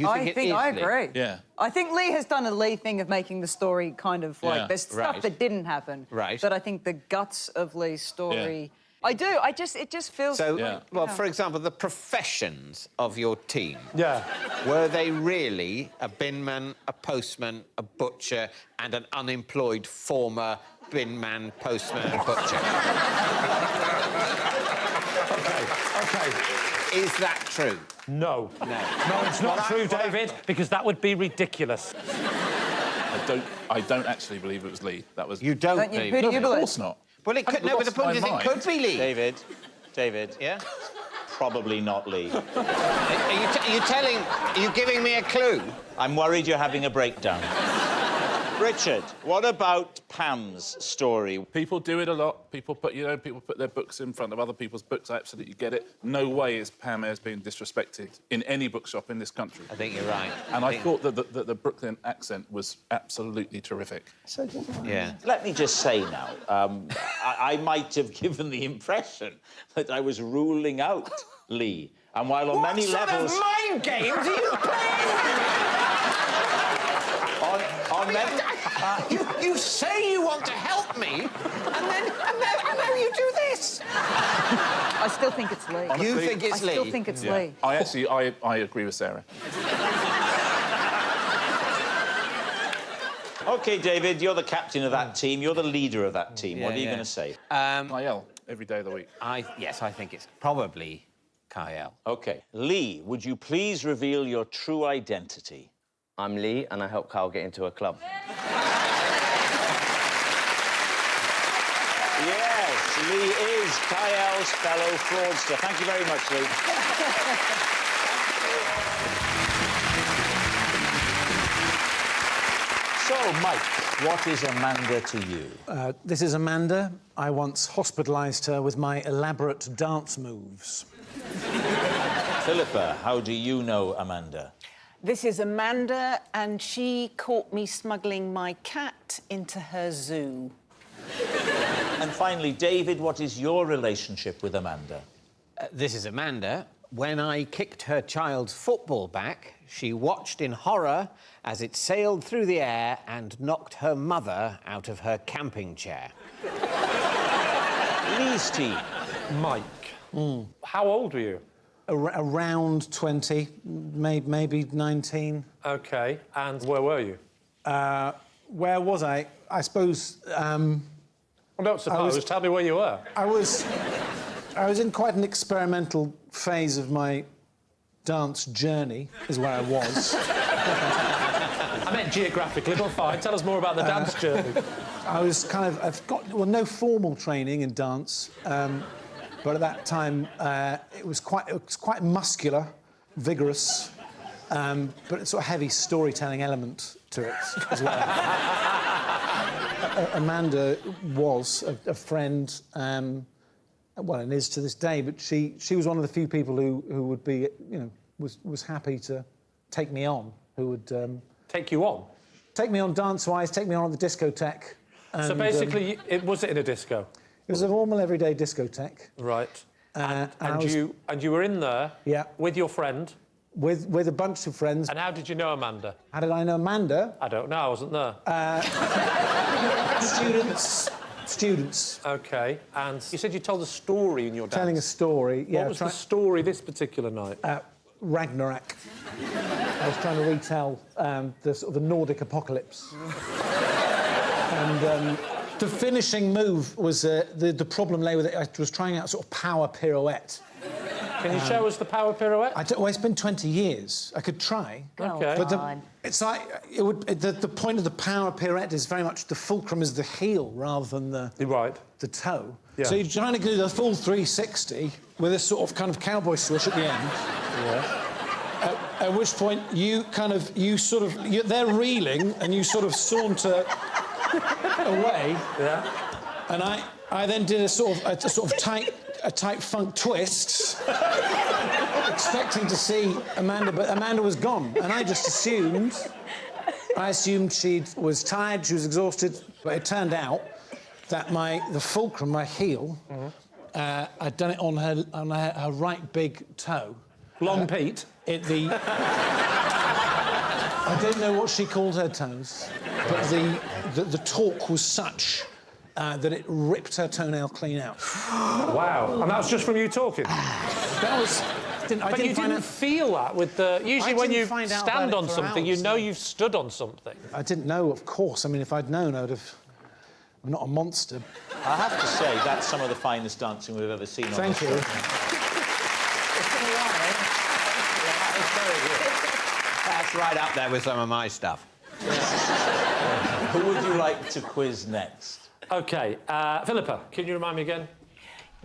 I agree. Yeah. I think Lee has done a Lee thing of making the story kind of like... Yeah. There's stuff that didn't happen. Right. But I think the guts of Lee's story... Yeah. I do. It just feels... So, like, well, for example, the professions of your team. Yeah. Were they really a binman, a postman, a butcher and an unemployed former bin man, postman, butcher. OK. Is that true? No. No. No, it's not true, David, because that would be ridiculous. I don't actually believe it was Lee. That was... You don't believe it? No, of course not. Well, it could... No, but the point is it could be Lee. David. Yeah? Probably not Lee. Are you giving me a clue? I'm worried you're having a breakdown. Richard, what about Pam's story? People do it a lot. People put their books in front of other people's books. I absolutely get it. No way is Pam Ayres being disrespected in any bookshop in this country. I think you're right. And I thought that the Brooklyn accent was absolutely terrific. Yeah. Let me just say now, I might have given the impression that I was ruling out Lee. And while on many levels... What sort of mind games are you playing? You say you want to help me, and then you do this. I still think it's Lee. Honestly, you think it's Lee? I still think it's Lee. I agree with Sarah. OK, David, you're the captain of that team. You're the leader of that team. What are you going to say? Kyle, every day of the week. Yes, I think it's probably Kyle. OK. Lee, would you please reveal your true identity? I'm Lee, and I helped Kyle get into a club. Yes, Lee is Kyle's fellow fraudster. Thank you very much, Lee. So, Mike, what is Amanda to you? This is Amanda. I once hospitalised her with my elaborate dance moves. Philippa, how do you know Amanda? This is Amanda, and she caught me smuggling my cat into her zoo. And finally, David, what is your relationship with Amanda? This is Amanda. When I kicked her child's football back, she watched in horror as it sailed through the air and knocked her mother out of her camping chair. Lee's team. Mike. How old were you? Around 20, maybe 19. OK. And where were you? Where was I? I suppose... Well, don't suppose. Tell me where you were. I was in quite an experimental phase of my dance journey, is where I was. I meant geographically, but fine. Tell us more about the dance journey. I was I've got, no formal training in dance, but at that time it was quite muscular, vigorous, but it's sort of heavy storytelling element to it as well. Amanda was a friend, well, and is to this day, but she was one of the few people who would be, was happy to take me on, who would... Take you on? Take me on dance-wise, take me on at the discotheque. And, so basically, was it in a disco? It was a normal, everyday discotheque. Right. And you were in there with your friend? With a bunch of friends. And how did you know Amanda? How did I know Amanda? I don't know, I wasn't there. Students. OK. And you said you told a story in your dance? Telling a story, yeah. What was the story this particular night? Ragnarok. I was trying to retell the Nordic apocalypse. And the finishing move was... the problem lay with it. I was trying out a sort of power pirouette. Can you show us the power pirouette? Well, it's been 20 years. I could try. OK. But it's like... the point of the power pirouette is very much the fulcrum is the heel rather than the toe. Yeah. So you're trying to do the full 360 with this sort of kind of cowboy swish at the end. Yeah. At which point they're reeling and you sort of saunter away. Yeah. And I then did a sort of tight funk twist, expecting to see Amanda, but Amanda was gone, and I just assumed. I assumed she was tired, she was exhausted, but it turned out that the fulcrum, my heel, I'd done it on her right big toe. Long Pete. I don't know what she called her toes, but the torque was such that it ripped her toenail clean out. Wow. And that was just from you talking? That was... But you didn't feel that with the... Usually when you stand on something, you know you've stood on something. I didn't know, of course. I mean, if I'd known, I'd I'm not a monster. I have to say, that's some of the finest dancing we've ever seen on Thank this you. show. That's right up there with some of my stuff. Who would you like to quiz next? OK, Philippa, can you remind me again?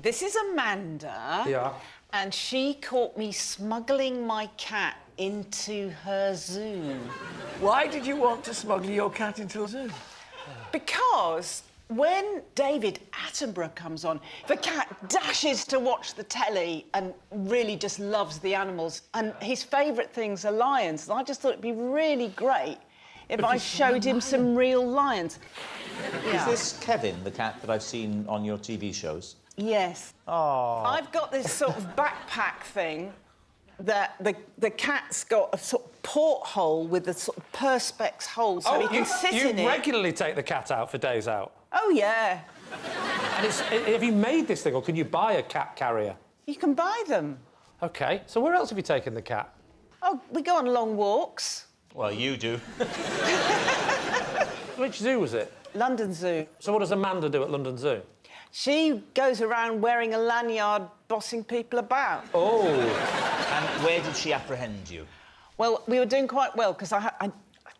This is Amanda. Yeah. And she caught me smuggling my cat into her zoo. Why did you want to smuggle your cat into a zoo? Because when David Attenborough comes on, the cat dashes to watch the telly and really just loves the animals. And his favourite things are lions. And I just thought it'd be really great if I showed him some real lions. Is this Kevin, the cat that I've seen on your TV shows? Yes. Oh. I've got this sort of backpack thing that the cat's got a sort of porthole with a sort of perspex hole so he can sit in it. You regularly take the cat out for days out? Oh, yeah. And have you made this thing, or can you buy a cat carrier? You can buy them. OK, so where else have you taken the cat? Oh, we go on long walks. Well, you do. Which zoo was it? London Zoo. So what does Amanda do at London Zoo? She goes around wearing a lanyard, bossing people about. Oh. And where did she apprehend you? Well, we were doing quite well, because I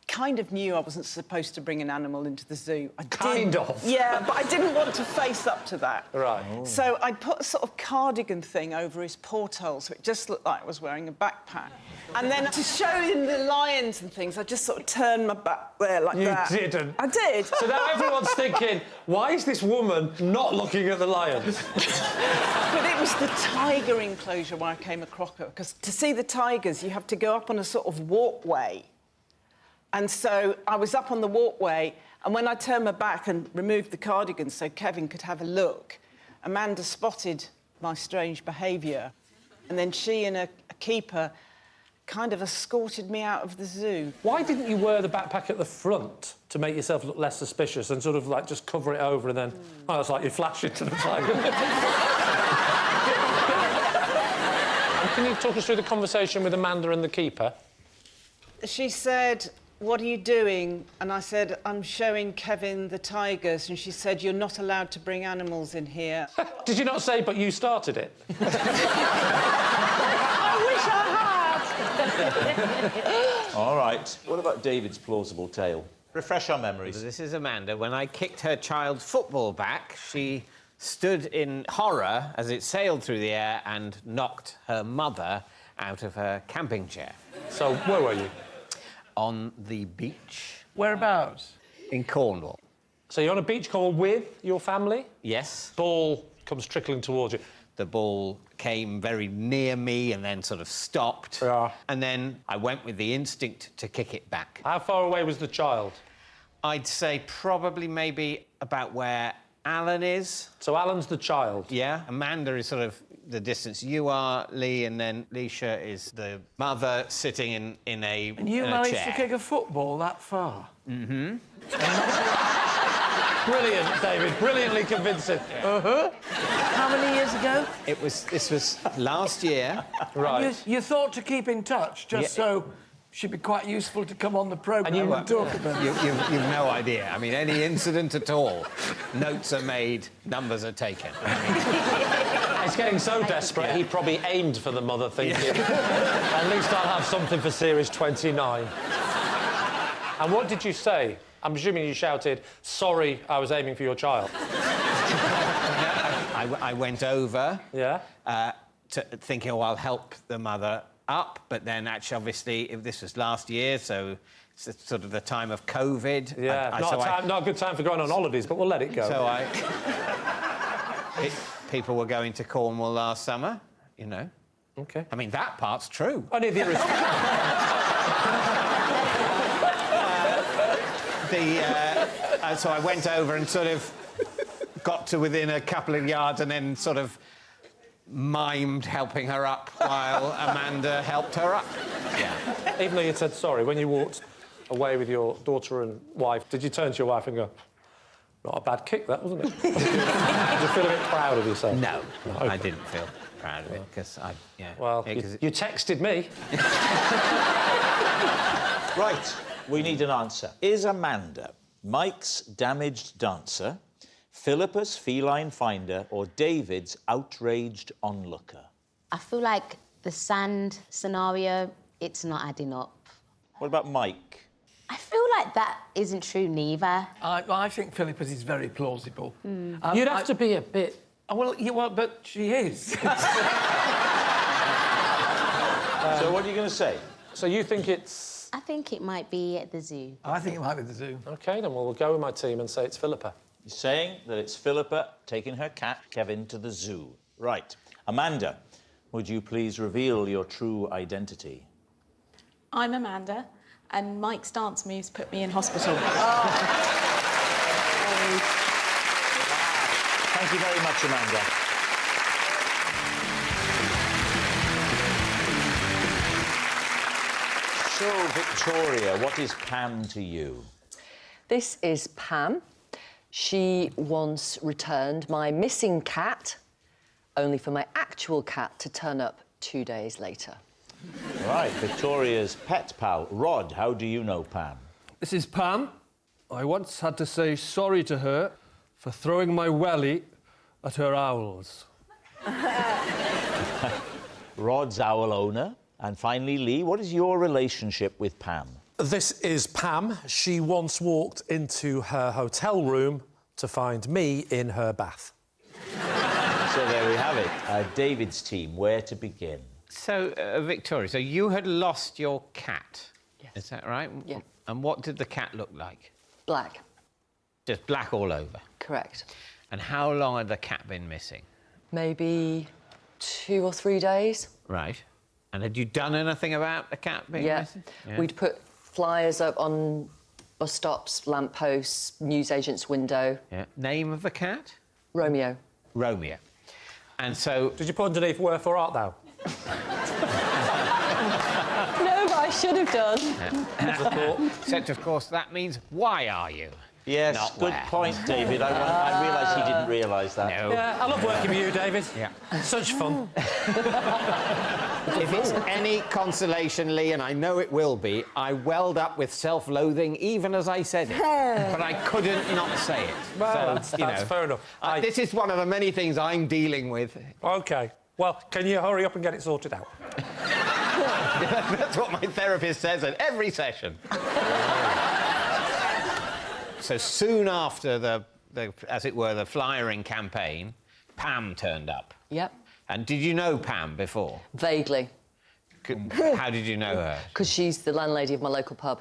kind of knew I wasn't supposed to bring an animal into the zoo. Kind of? Yeah, but I didn't want to face up to that. Right. Oh. So I put a sort of cardigan thing over his porthole, so it just looked like I was wearing a backpack. And then to show him the lions and things, I just sort of turned my back there like that. You didn't? I did. So now everyone's thinking, why is this woman not looking at the lions? But it was the tiger enclosure where I came across her, because to see the tigers, you have to go up on a sort of walkway. And so I was up on the walkway, and when I turned my back and removed the cardigan so Kevin could have a look, Amanda spotted my strange behaviour. And then she and a keeper kind of escorted me out of the zoo. Why didn't you wear the backpack at the front to make yourself look less suspicious and sort of, like, just cover it over and then... Oh, it's like you flash it to the tiger. And can you talk us through the conversation with Amanda and the keeper? She said, "What are you doing?" And I said, "I'm showing Kevin the tigers." And she said, "You're not allowed to bring animals in here." Did you not say, but you started it? I wish I had. All right. What about David's plausible tale? Refresh our memories. This is Amanda. When I kicked her child's football back, she stood in horror as it sailed through the air and knocked her mother out of her camping chair. So, where were you? On the beach. Whereabouts? In Cornwall. So you're on a beach call with your family? Yes. Ball comes trickling towards you. The ball came very near me and then sort of stopped. Yeah. And then I went with the instinct to kick it back. How far away was the child? I'd say probably maybe about where Alan is. So Alan's the child? Yeah. Amanda is sort of the distance you are, Lee, and then Leisha is the mother sitting in a And you in a managed chair. to kick a football that far? Mm-hmm. Brilliant, David. Brilliantly convincing. Uh-huh. How many years ago? This was last year. Right. You thought to keep in touch, just so she'd be quite useful to come on the programme and talk about it. You've no idea. I mean, any incident at all, notes are made, numbers are taken. It's getting so desperate, he probably aimed for the mother, thinking, at least I'll have something for Series 29. And what did you say? I'm presuming you shouted, "Sorry, I was aiming for your child." I went over, yeah, thinking, oh, I'll help the mother up, but then actually, obviously, if this was last year, so it's sort of the time of COVID. Yeah, not a good time for going on holidays, but we'll let it go. So people were going to Cornwall last summer, you know. OK. I mean, that part's true. Only the so I went over and sort of got to within a couple of yards and then sort of mimed helping her up while Amanda helped her up. Yeah. Even though you said sorry, when you walked away with your daughter and wife, did you turn to your wife and go, "Not a bad kick, that, wasn't it?" Did you feel a bit proud of yourself? No, Okay. I didn't feel proud of it because Well, you texted me. Right, we need an answer. Is Amanda Mike's damaged dancer, Philippa's feline finder, or David's outraged onlooker? I feel like the sand scenario, it's not adding up. What about Mike? I feel like that isn't true neither. I think Philippa's is very plausible. You'd have to be a bit... Well, but she is. So what are you going to say? So you think it's... I think it might be at the zoo. I think it might be the zoo. OK, then we'll go with my team and say it's Philippa. You're saying that it's Philippa taking her cat, Kevin, to the zoo. Right. Amanda, would you please reveal your true identity? I'm Amanda, and Mike's dance moves put me in hospital. Thank you very much, Amanda. So, Victoria, what is Pam to you? This is Pam. She once returned my missing cat, only for my actual cat to turn up 2 days later. Right, Victoria's pet pal. Rod, how do you know Pam? This is Pam. I once had to say sorry to her for throwing my welly at her owls. Rod's owl owner. And finally, Lee, what is your relationship with Pam? This is Pam. She once walked into her hotel room to find me in her bath. So there we have it. David's team, where to begin? So, Victoria, so you had lost your cat. Yes. Is that right? Yeah. And what did the cat look like? Black. Just black all over? Correct. And how long had the cat been missing? Maybe 2 or 3 days. Right. And had you done anything about the cat being missing? Yeah. We'd put flyers up on bus stops, lampposts, newsagent's window. Yeah. Name of the cat? Romeo. Romeo. And so... Did you put underneath where for art, though? No, but I should have done. Except, of course, that means, why are you? Yes, Not good where. point, David. I realise he didn't realise that. No. Yeah, I love working with you, David. Yeah. Such fun. If it's any consolation, Lee, and I know it will be, I welled up with self-loathing even as I said it. But I couldn't not say it. Well, so, that's fair enough. This is one of the many things I'm dealing with. OK. Well, can you hurry up and get it sorted out? That's what my therapist says at every session. So soon after the, as it were, the flyering campaign, Pam turned up. Yep. And did you know Pam before? Vaguely. How did you know her? Because she's the landlady of my local pub.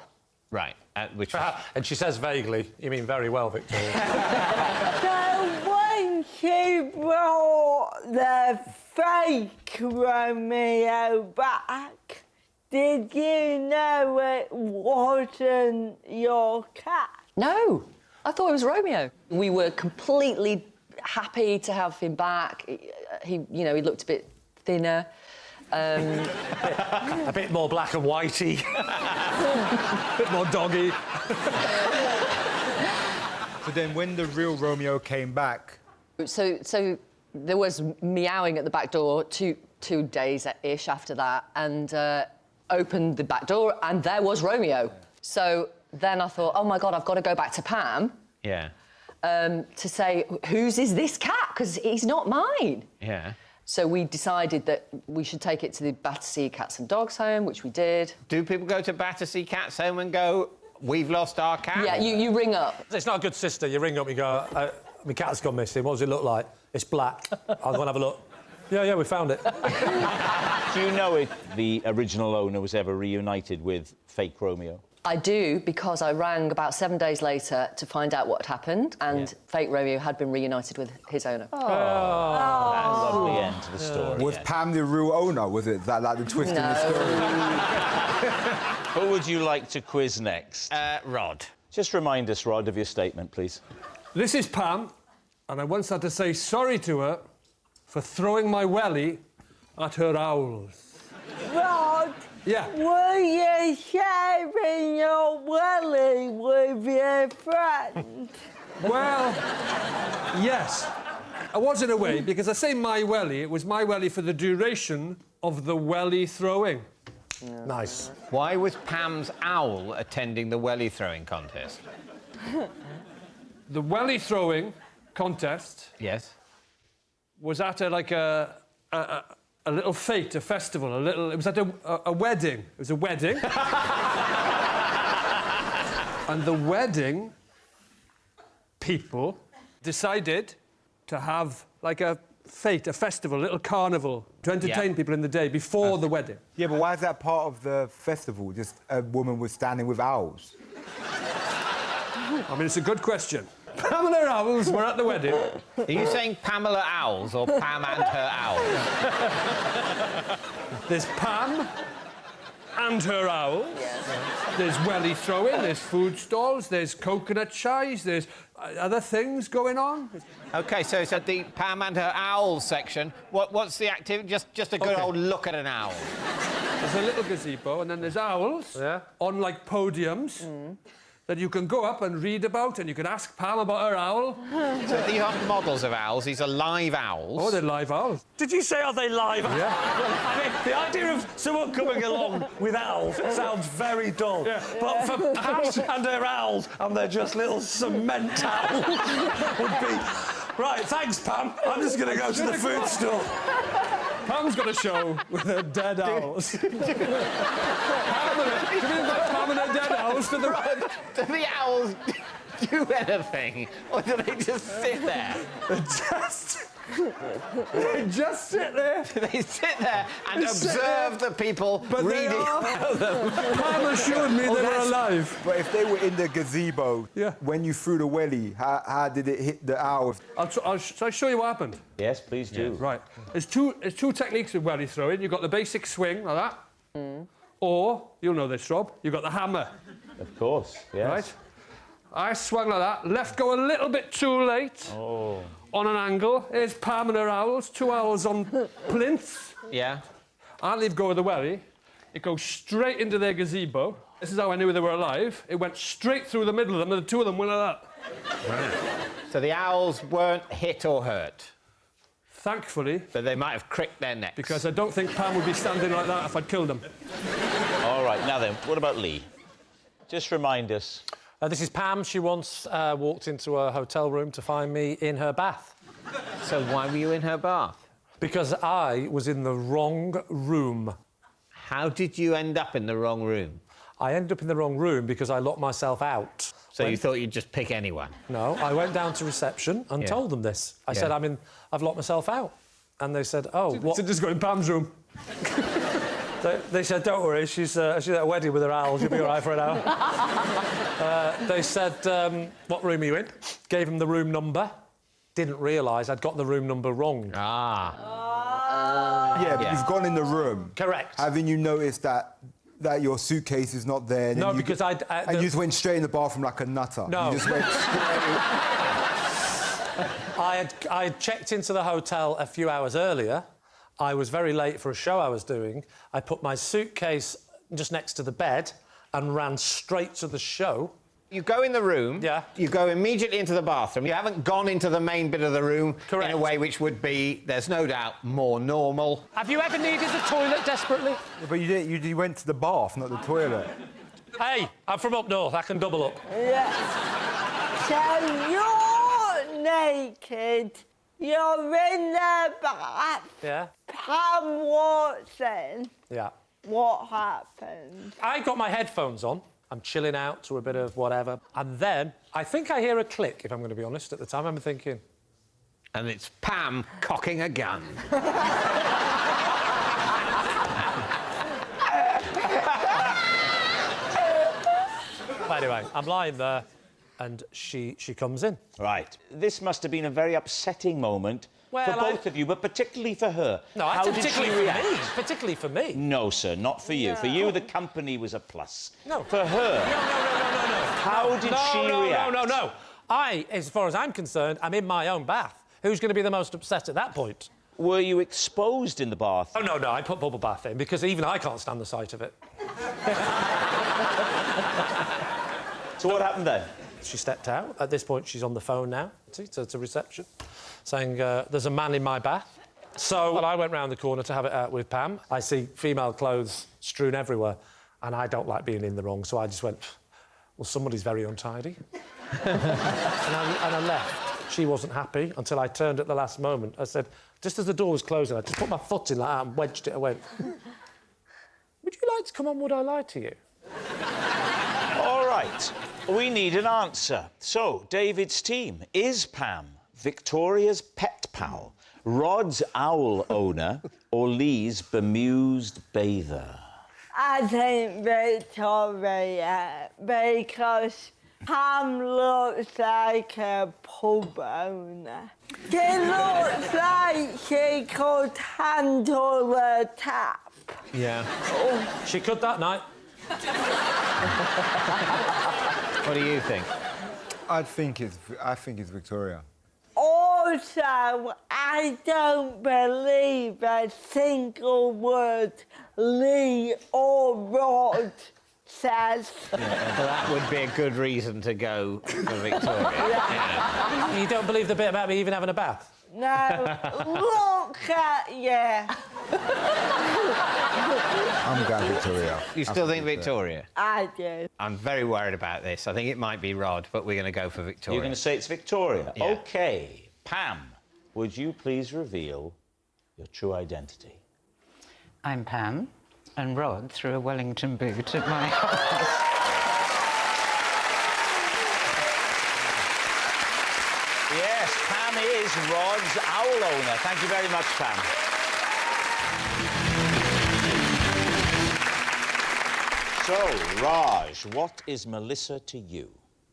Right. Which and she says vaguely. You mean very well, Victoria. So when she brought the fake Romeo back, did you know it wasn't your cat? No, I thought it was Romeo. We were completely happy to have him back. He looked a bit thinner. A bit more black and whitey. A bit more doggy. So then when the real Romeo came back... So there was meowing at the back door 2 days-ish after that, and opened the back door, and there was Romeo. So then I thought, oh, my God, I've got to go back to Pam. Yeah. To say, whose is this cat? Because he's not mine. Yeah. So we decided that we should take it to the Battersea Cats and Dogs Home, which we did. Do people go to Battersea Cats Home and go, we've lost our cat? Yeah, you ring up. It's not a good sister. You ring up and you go, my cat's gone missing. What does it look like? It's black. I'll go and have a look. Yeah, we found it. Do you know if the original owner was ever reunited with fake Romeo? I do, because I rang about 7 days later to find out what had happened, and fake Romeo had been reunited with his owner. That's a lovely end to the story. Was Pam the real owner? Was it that like the twist in the story? Who would you like to quiz next? Rod. Just remind us, Rod, of your statement, please. This is Pam, and I once had to say sorry to her for throwing my welly at her owls. Rod, yeah. Were you sharing your welly with your friend? Well, yes. I was in a way, because I say my welly, it was my welly for the duration of the welly throwing. Nice. Why was Pam's owl attending the welly throwing contest? The welly throwing contest. Yes. Was at a little fete, a festival, a little. It was at a wedding. It was a wedding. And the wedding people decided to have like a fete, a festival, a little carnival to entertain people in the day before the wedding. Yeah, but why is that part of the festival? Just a woman was standing with owls. I mean, it's a good question. Pamela Owls were at the wedding. Are you saying Pamela Owls or Pam and her owls? There's Pam and her owls. Yes. There's welly throwing, there's food stalls, there's coconut shies, there's other things going on. OK, so it's at the Pam and her owls section. What's the activity? Just a good old look at an owl. There's a little gazebo, and then there's owls on, like, podiums. That you can go up and read about, and you can ask Pam about her owl. So these aren't models of owls, these are live owls. Oh, they're live owls. Did you say, are they live? Yeah. Well, I mean, the idea of someone coming along with owls sounds very dull. Yeah. But for Pam and her owls, and they're just little cement owls, would be... Right, thanks, Pam. I'm just going to go to the food store. Pam's got a show with her dead owls. Pam and her dead owls to the... Do the owls do anything? Or do they just sit there? They just sit there. Do they sit there and observe the people reading about them? Pam assured me they were alive. But if they were in the gazebo, when you threw the welly, how did it hit the owl? Shall I show you what happened? Yes, please do. Yeah. Right. There's two techniques of welly throwing. You've got the basic swing, like that. Or, you'll know this, Rob, you've got the hammer. Of course, yes. Right? I swung like that, left go a little bit too late. Oh. On an angle. Here's Pam and her owls, 2 owls on plinths. Yeah. I leave go with the welly. It goes straight into their gazebo. This is how I knew they were alive. It went straight through the middle of them, and the two of them went like that. Right. So the owls weren't hit or hurt? Thankfully. But they might have cricked their necks. Because I don't think Pam would be standing like that if I'd killed them. All right, now then, what about Lee? Just remind us. This is Pam. She once walked into a hotel room to find me in her bath. So why were you in her bath? Because I was in the wrong room. How did you end up in the wrong room? I ended up in the wrong room because I locked myself out. So you thought you'd just pick anyone? No, I went down to reception and told them this. I said, I've locked myself out. And they said, oh, what? So just go in Pam's room. They said, don't worry, she's at a wedding with her owls, you'll be all right for an hour. They said, what room are you in? Gave them the room number. Didn't realise I'd got the room number wrong. Yeah, but you've gone in the room. Correct. Haven't you noticed that your suitcase is not there? And No, you because and you just went straight in the bathroom like a nutter. No. You just went straight... I had checked into the hotel a few hours earlier. I was very late for a show I was doing. I put my suitcase just next to the bed and ran straight to the show. You go in the room. Yeah. You go immediately into the bathroom. You haven't gone into the main bit of the room in a way which would be, there's no doubt, more normal. Have you ever needed the toilet desperately? Yeah, but you went to the bath, not the toilet. Hey, I'm from up north. I can double up. Yeah. So you're naked. You're in the bath. Yeah. Pam walks in. Yeah. What happened? I got my headphones on. I'm chilling out to a bit of whatever. And then I think I hear a click, if I'm going to be honest. At the time, I'm thinking... And it's Pam cocking a gun. Anyway, I'm lying there, and she comes in. Right. This must have been a very upsetting moment Well, for both of you, but particularly for her. No, How did she react? Particularly for me. No, sir, not for you. No. For you, the company was a plus. No. For her. No. How did she react? No. I, as far as I'm concerned, I'm in my own bath. Who's going to be the most upset at that point? Were you exposed in the bath? Oh, no, I put bubble bath in because even I can't stand the sight of it. So what happened then? She stepped out. At this point, she's on the phone now to reception, saying, there's a man in my bath. So I went round the corner to have it out with Pam. I see female clothes strewn everywhere, and I don't like being in the wrong, so I just went, well, somebody's very untidy. and I left. She wasn't happy until I turned at the last moment. I said, just as the door was closing, I just put my foot in like that and wedged it. I went, would you like to come on Would I Lie to You? All right, we need an answer. So, David's team, is Pam Victoria's pet pal, Rod's owl owner, or Lee's bemused bather? I think Victoria, because Pam looks like a pub owner. She looks like she could handle the tap. Yeah. Oh, she could that night. What do you think? I think it's Victoria. Also, I don't believe a single word Lee or Rod says. Yeah, so that would be a good reason to go for Victoria. Yeah. You don't believe the bit about me even having a bath? No, look at you. I'm going Victoria. You still think Victoria? I do. I'm very worried about this. I think it might be Rod, but we're going to go for Victoria. You're going to say it's Victoria? Yeah. OK. Pam, would you please reveal your true identity? I'm Pam, and Rod threw a Wellington boot at my house. Yes, Pam is Rod's owl owner. Thank you very much, Pam. So, Raj, what is Melissa to you?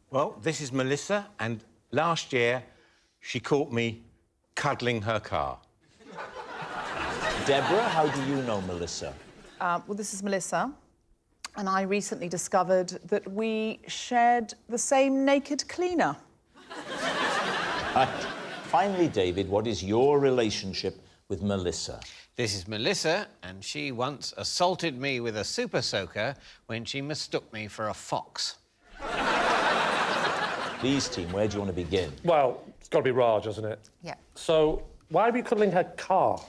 Well, this is Melissa, and last year she caught me cuddling her car. Deborah, how do you know Melissa? Well, this is Melissa, and I recently discovered that we shared the same naked cleaner. Finally, David, what is your relationship with Melissa? This is Melissa, and she once assaulted me with a super soaker when she mistook me for a fox. Lee's team, where do you want to begin? Well, it's got to be Raj, hasn't it? Yeah. So, why are you cuddling her car?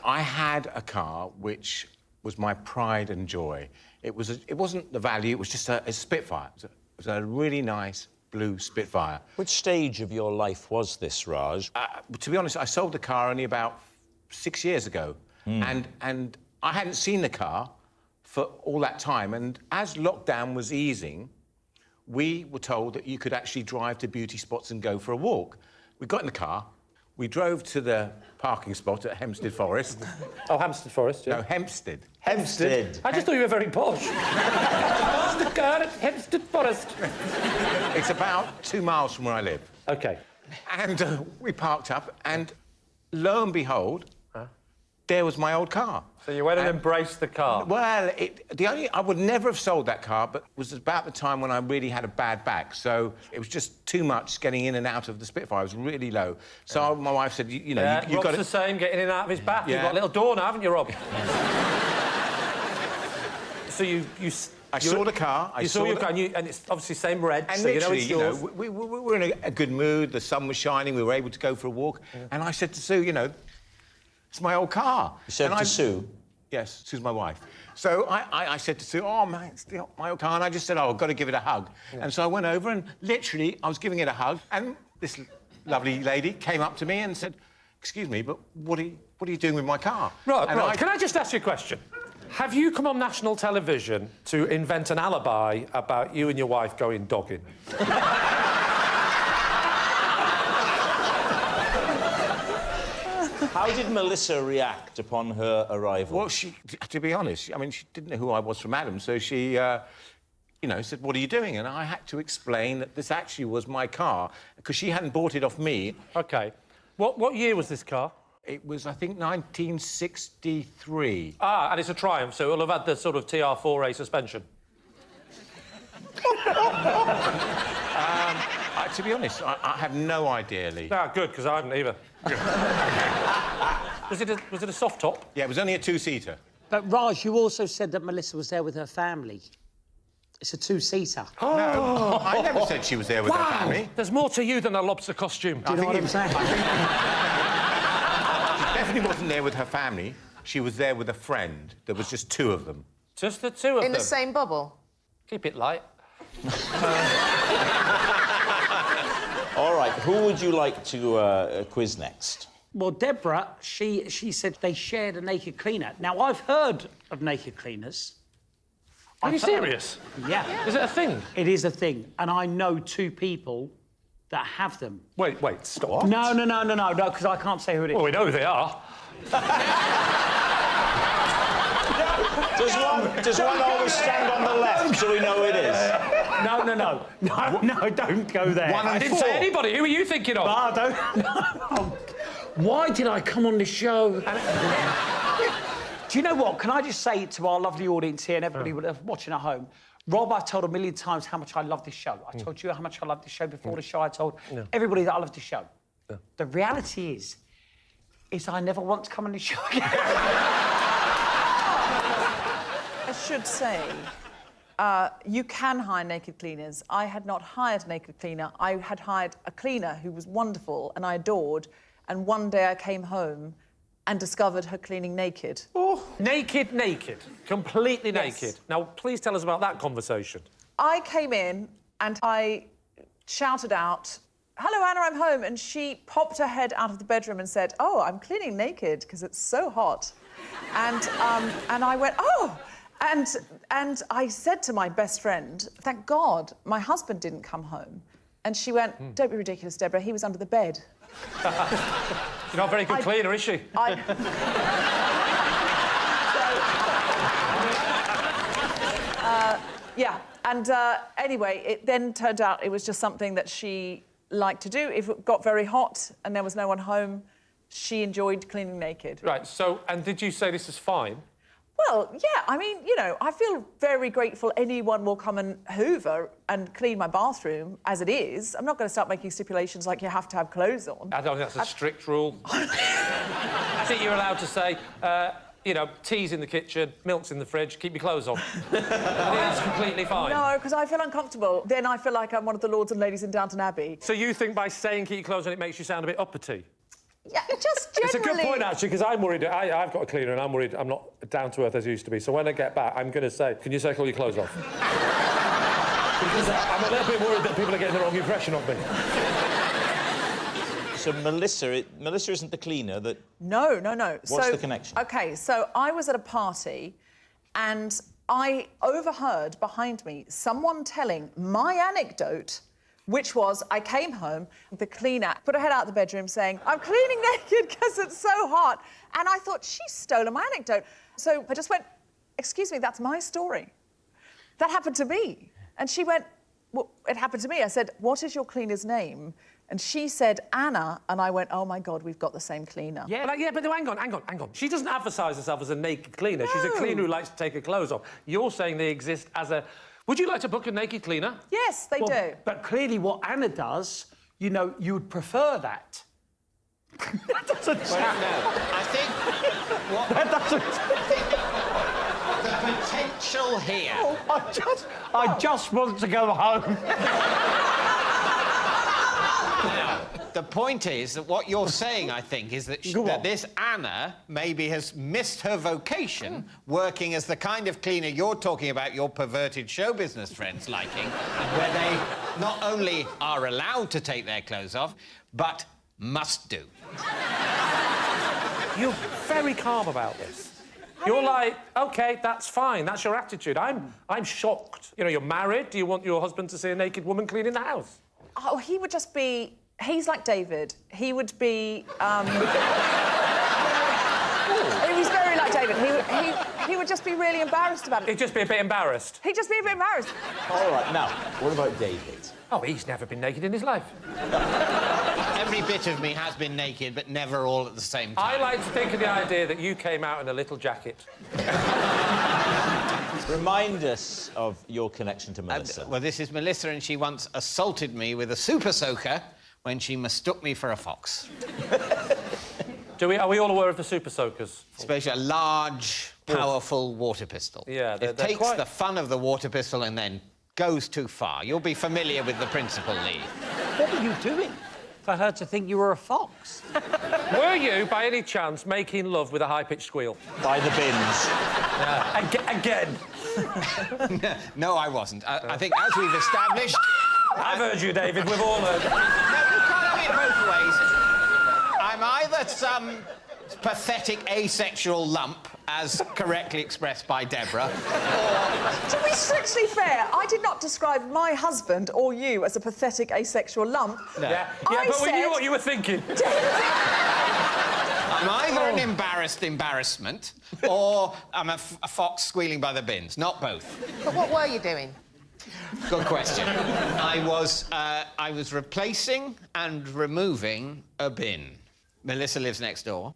I had a car which was my pride and joy. It wasn't the value, it was just a Spitfire. It was a really nice blue Spitfire. Which stage of your life was this, Raj? To be honest, I sold the car only about 6 years ago. And I hadn't seen the car for all that time. And as lockdown was easing, we were told that you could actually drive to beauty spots and go for a walk. We got in the car, we drove to the parking spot at Hempstead Forest. Oh, Hampstead Forest, yeah. No, Hempstead. Hempstead? I just thought you were very posh. The car at Hempstead Forest. It's about 2 miles from where I live. OK. And we parked up, and lo and behold, there was my old car. So you went and embraced the car? Well, I would never have sold that car, but it was about the time when I really had a bad back. So it was just too much getting in and out of the Spitfire. It was really low. So my wife said, you know, you've got to... Rob's the same, getting in and out of his bath. Yeah. You've got a little door now, haven't you, Rob? So I saw the car. You saw your car, and it's obviously same red, and so literally, you know it's yours. we were in a good mood, the sun was shining, we were able to go for a walk, and I said to Sue, you know, it's my old car. You said to Sue? Yes, Sue's my wife. So I said to Sue, oh, man, it's my old car, and I just said, oh, I've got to give it a hug. Yeah. And so I went over, and literally, I was giving it a hug, and this lovely lady came up to me and said, excuse me, but what are you doing with my car? Right, can I just ask you a question? Have you come on national television to invent an alibi about you and your wife going dogging? How did Melissa react upon her arrival? Well, to be honest, I mean, she didn't know who I was from Adam, so she, you know, said, what are you doing? And I had to explain that this actually was my car, because she hadn't bought it off me. OK. What year was this car? It was, I think, 1963. Ah, and it's a Triumph, so it'll have had the sort of TR4A suspension. To be honest, I have no idea, Lee. Ah, good, because I haven't either. Was it a soft top? Yeah, it was only a two-seater. But, Raj, you also said that Melissa was there with her family. It's a two-seater. Oh. No, I never said she was there with her family. There's more to you than a lobster costume. Do you know what I'm saying? She definitely wasn't there with her family. She was there with a friend. There was just two of them. Just the two of them? In the same bubble? Keep it light. All right, who would you like to quiz next? Well, Deborah, she said they shared a naked cleaner. Now, I've heard of naked cleaners. Are you serious? Yeah. Is it a thing? It is a thing, and I know 2 people that have them. Wait, stop. No, because I can't say who it is. Well, we know who they are. Does one always stand on the left so we know who it is? No, don't go there. I didn't say anybody. Who are you thinking of? Why did I come on this show? Do you know what? Can I just say to our lovely audience here and everybody watching at home, Rob, I've told a million times how much I love this show. I told you how much I love this show before the show. I told everybody that I love this show. The reality is I never once come on this show again. I should say, you can hire naked cleaners. I had not hired a naked cleaner. I had hired a cleaner who was wonderful and I adored. And one day I came home and discovered her cleaning naked. Oh. Naked. Completely naked. Now, please tell us about that conversation. I came in and I shouted out, "Hello, Anna, I'm home." And she popped her head out of the bedroom and said, "Oh, I'm cleaning naked because it's so hot." And I went, "Oh." And I said to my best friend, "Thank God my husband didn't come home." And she went, "Don't be ridiculous, Deborah, he was under the bed." You're not a very good cleaner, is she? Yeah, and anyway, it then turned out it was just something that she liked to do. If it got very hot and there was no one home, she enjoyed cleaning naked. Right, so, and did you say this is fine? Well, yeah, I mean, you know, I feel very grateful anyone will come and hoover and clean my bathroom as it is. I'm not going to start making stipulations like you have to have clothes on. I don't think that's a strict rule. I think you're allowed to say, you know, tea's in the kitchen, milk's in the fridge, keep your clothes on. I think that's completely fine. No, because I feel uncomfortable. Then I feel like I'm one of the lords and ladies in Downton Abbey. So you think by saying keep your clothes on it makes you sound a bit uppity? Yeah, just generally... It's a good point, actually, because I'm worried... I've got a cleaner and I'm worried I'm not down to earth as I used to be. So when I get back, I'm going to say, can you take all your clothes off? Because I'm a little bit worried that people are getting the wrong impression of me. So Melissa isn't the cleaner that... No. What's the connection? OK, so I was at a party and I overheard behind me someone telling my anecdote, which was, I came home, the cleaner put her head out of the bedroom saying, "I'm cleaning naked because it's so hot." And I thought, she's stolen my anecdote. So I just went, "Excuse me, that's my story. That happened to me." And she went, "Well, it happened to me." I said, "What is your cleaner's name?" And she said, "Anna." And I went, "Oh, my God, we've got the same cleaner." Yeah, but hang on. She doesn't advertise herself as a naked cleaner. No. She's a cleaner who likes to take her clothes off. You're saying they exist as a... Would you like to book a naked cleaner? Yes, they do. But clearly what Anna does, you know, you would prefer that. That doesn't sound... No, I think... That doesn't... The potential here... Oh, I just want to go home. Now, the point is that what you're saying, I think, is that, that this Anna maybe has missed her vocation working as the kind of cleaner you're talking about your perverted show business friends liking, where they not only are allowed to take their clothes off, but must do. You're very calm about this. You're like, OK, that's fine, that's your attitude. I'm shocked. You know, you're married. Do you want your husband to see a naked woman cleaning the house? Oh, he would just be... He's like David. He would be... He's very like David. He would just be really embarrassed about it. He'd just be a bit embarrassed? He'd just be a bit embarrassed. All right, now, what about David? Oh, he's never been naked in his life. Every bit of me has been naked, but never all at the same time. I like to think of the idea that you came out in a little jacket. Remind us of your connection to Melissa. Well, this is Melissa, and she once assaulted me with a super soaker when she mistook me for a fox. Are we all aware of the super soakers? It's basically a large, powerful water pistol. Yeah, it takes the fun of the water pistol and then goes too far. You'll be familiar with the principle, Lee. What were you doing for her to think you were a fox? Were you, by any chance, making love with a high-pitched squeal? By the bins. Yeah. Again. No, I wasn't. I think, as we've established... I've heard you, David. We've all heard. ways. I'm either some pathetic asexual lump, as correctly expressed by Deborah, To be strictly fair, I did not describe my husband or you as a pathetic asexual lump. No. Yeah, I but we said- knew what you were thinking. I'm either an embarrassed embarrassment or I'm a fox squealing by the bins. Not both. But what were you doing? Good question. I was replacing and removing a bin. Melissa lives next door.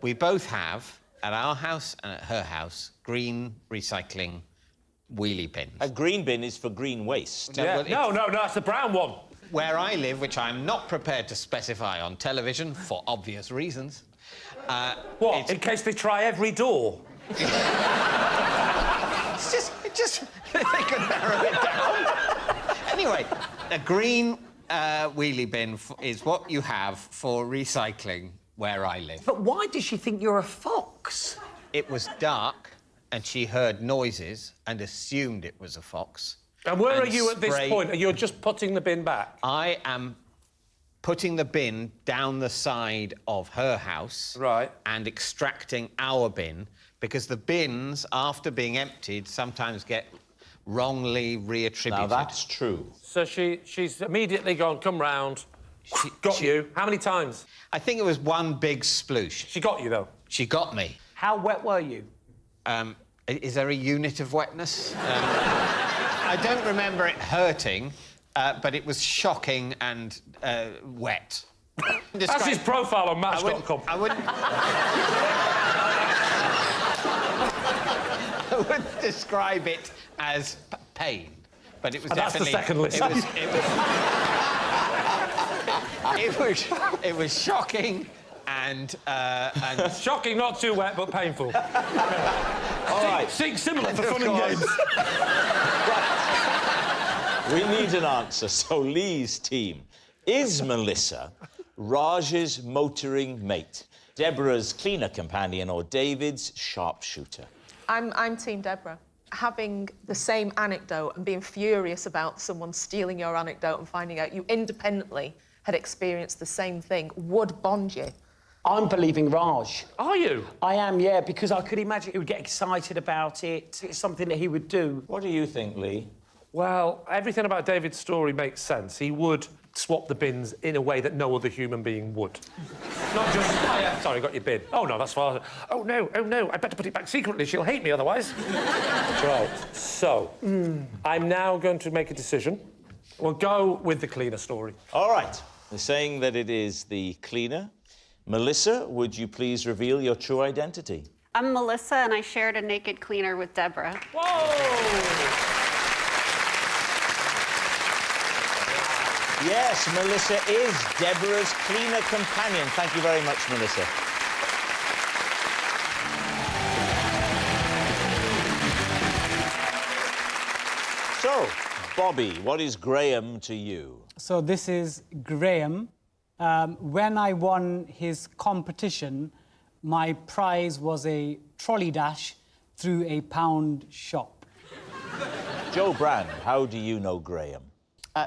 We both have, at our house and at her house, green recycling wheelie bins. A green bin is for green waste. Yeah. No, that's the brown one. Where I live, which I'm not prepared to specify on television for obvious reasons. What? In case they try every door? It's just they could narrow it down. Anyway, a green wheelie bin is what you have for recycling where I live. But why does she think you're a fox? It was dark, and she heard noises and assumed it was a fox. And where are you at this point? You're just putting the bin back? I am putting the bin down the side of her house. Right. And extracting our bin, because the bins, after being emptied, sometimes get wrongly reattributed. Now, that's true. So she's immediately gone, come round, got you. How many times? I think it was one big sploosh. She got you, though? She got me. How wet were you? Is there a unit of wetness? I don't remember it hurting, but it was shocking and wet. That's his profile on Match.com. I wouldn't describe it as pain, but it was definitely... That's the second list. It was shocking and... Shocking, not too wet, but painful. All right. Sing similar for fun and games. We need an answer. So, Lee's team. Is Melissa Raj's motoring mate, Deborah's cleaner companion, or David's sharpshooter? I'm Team Deborah. Having the same anecdote and being furious about someone stealing your anecdote and finding out you independently had experienced the same thing would bond you. I'm believing Raj. Are you? I am, yeah, because I could imagine he would get excited about it. It's something that he would do. What do you think, Lee? Well, everything about David's story makes sense. He would swap the bins in a way that no other human being would. Not just, oh, yeah, sorry, got your bin. Oh, no, that's fine. Oh, no, I better put it back secretly. She'll hate me otherwise. Right, so, I'm now going to make a decision. We'll go with the cleaner story. All right. They're saying that it is the cleaner. Melissa, would you please reveal your true identity? I'm Melissa, and I shared a naked cleaner with Deborah. Whoa! Yes, Melissa is Deborah's cleaner companion. Thank you very much, Melissa. So, Bobby, what is Graham to you? So this is Graham. When I won his competition, my prize was a trolley dash through a pound shop. Joe Brand, how do you know Graham?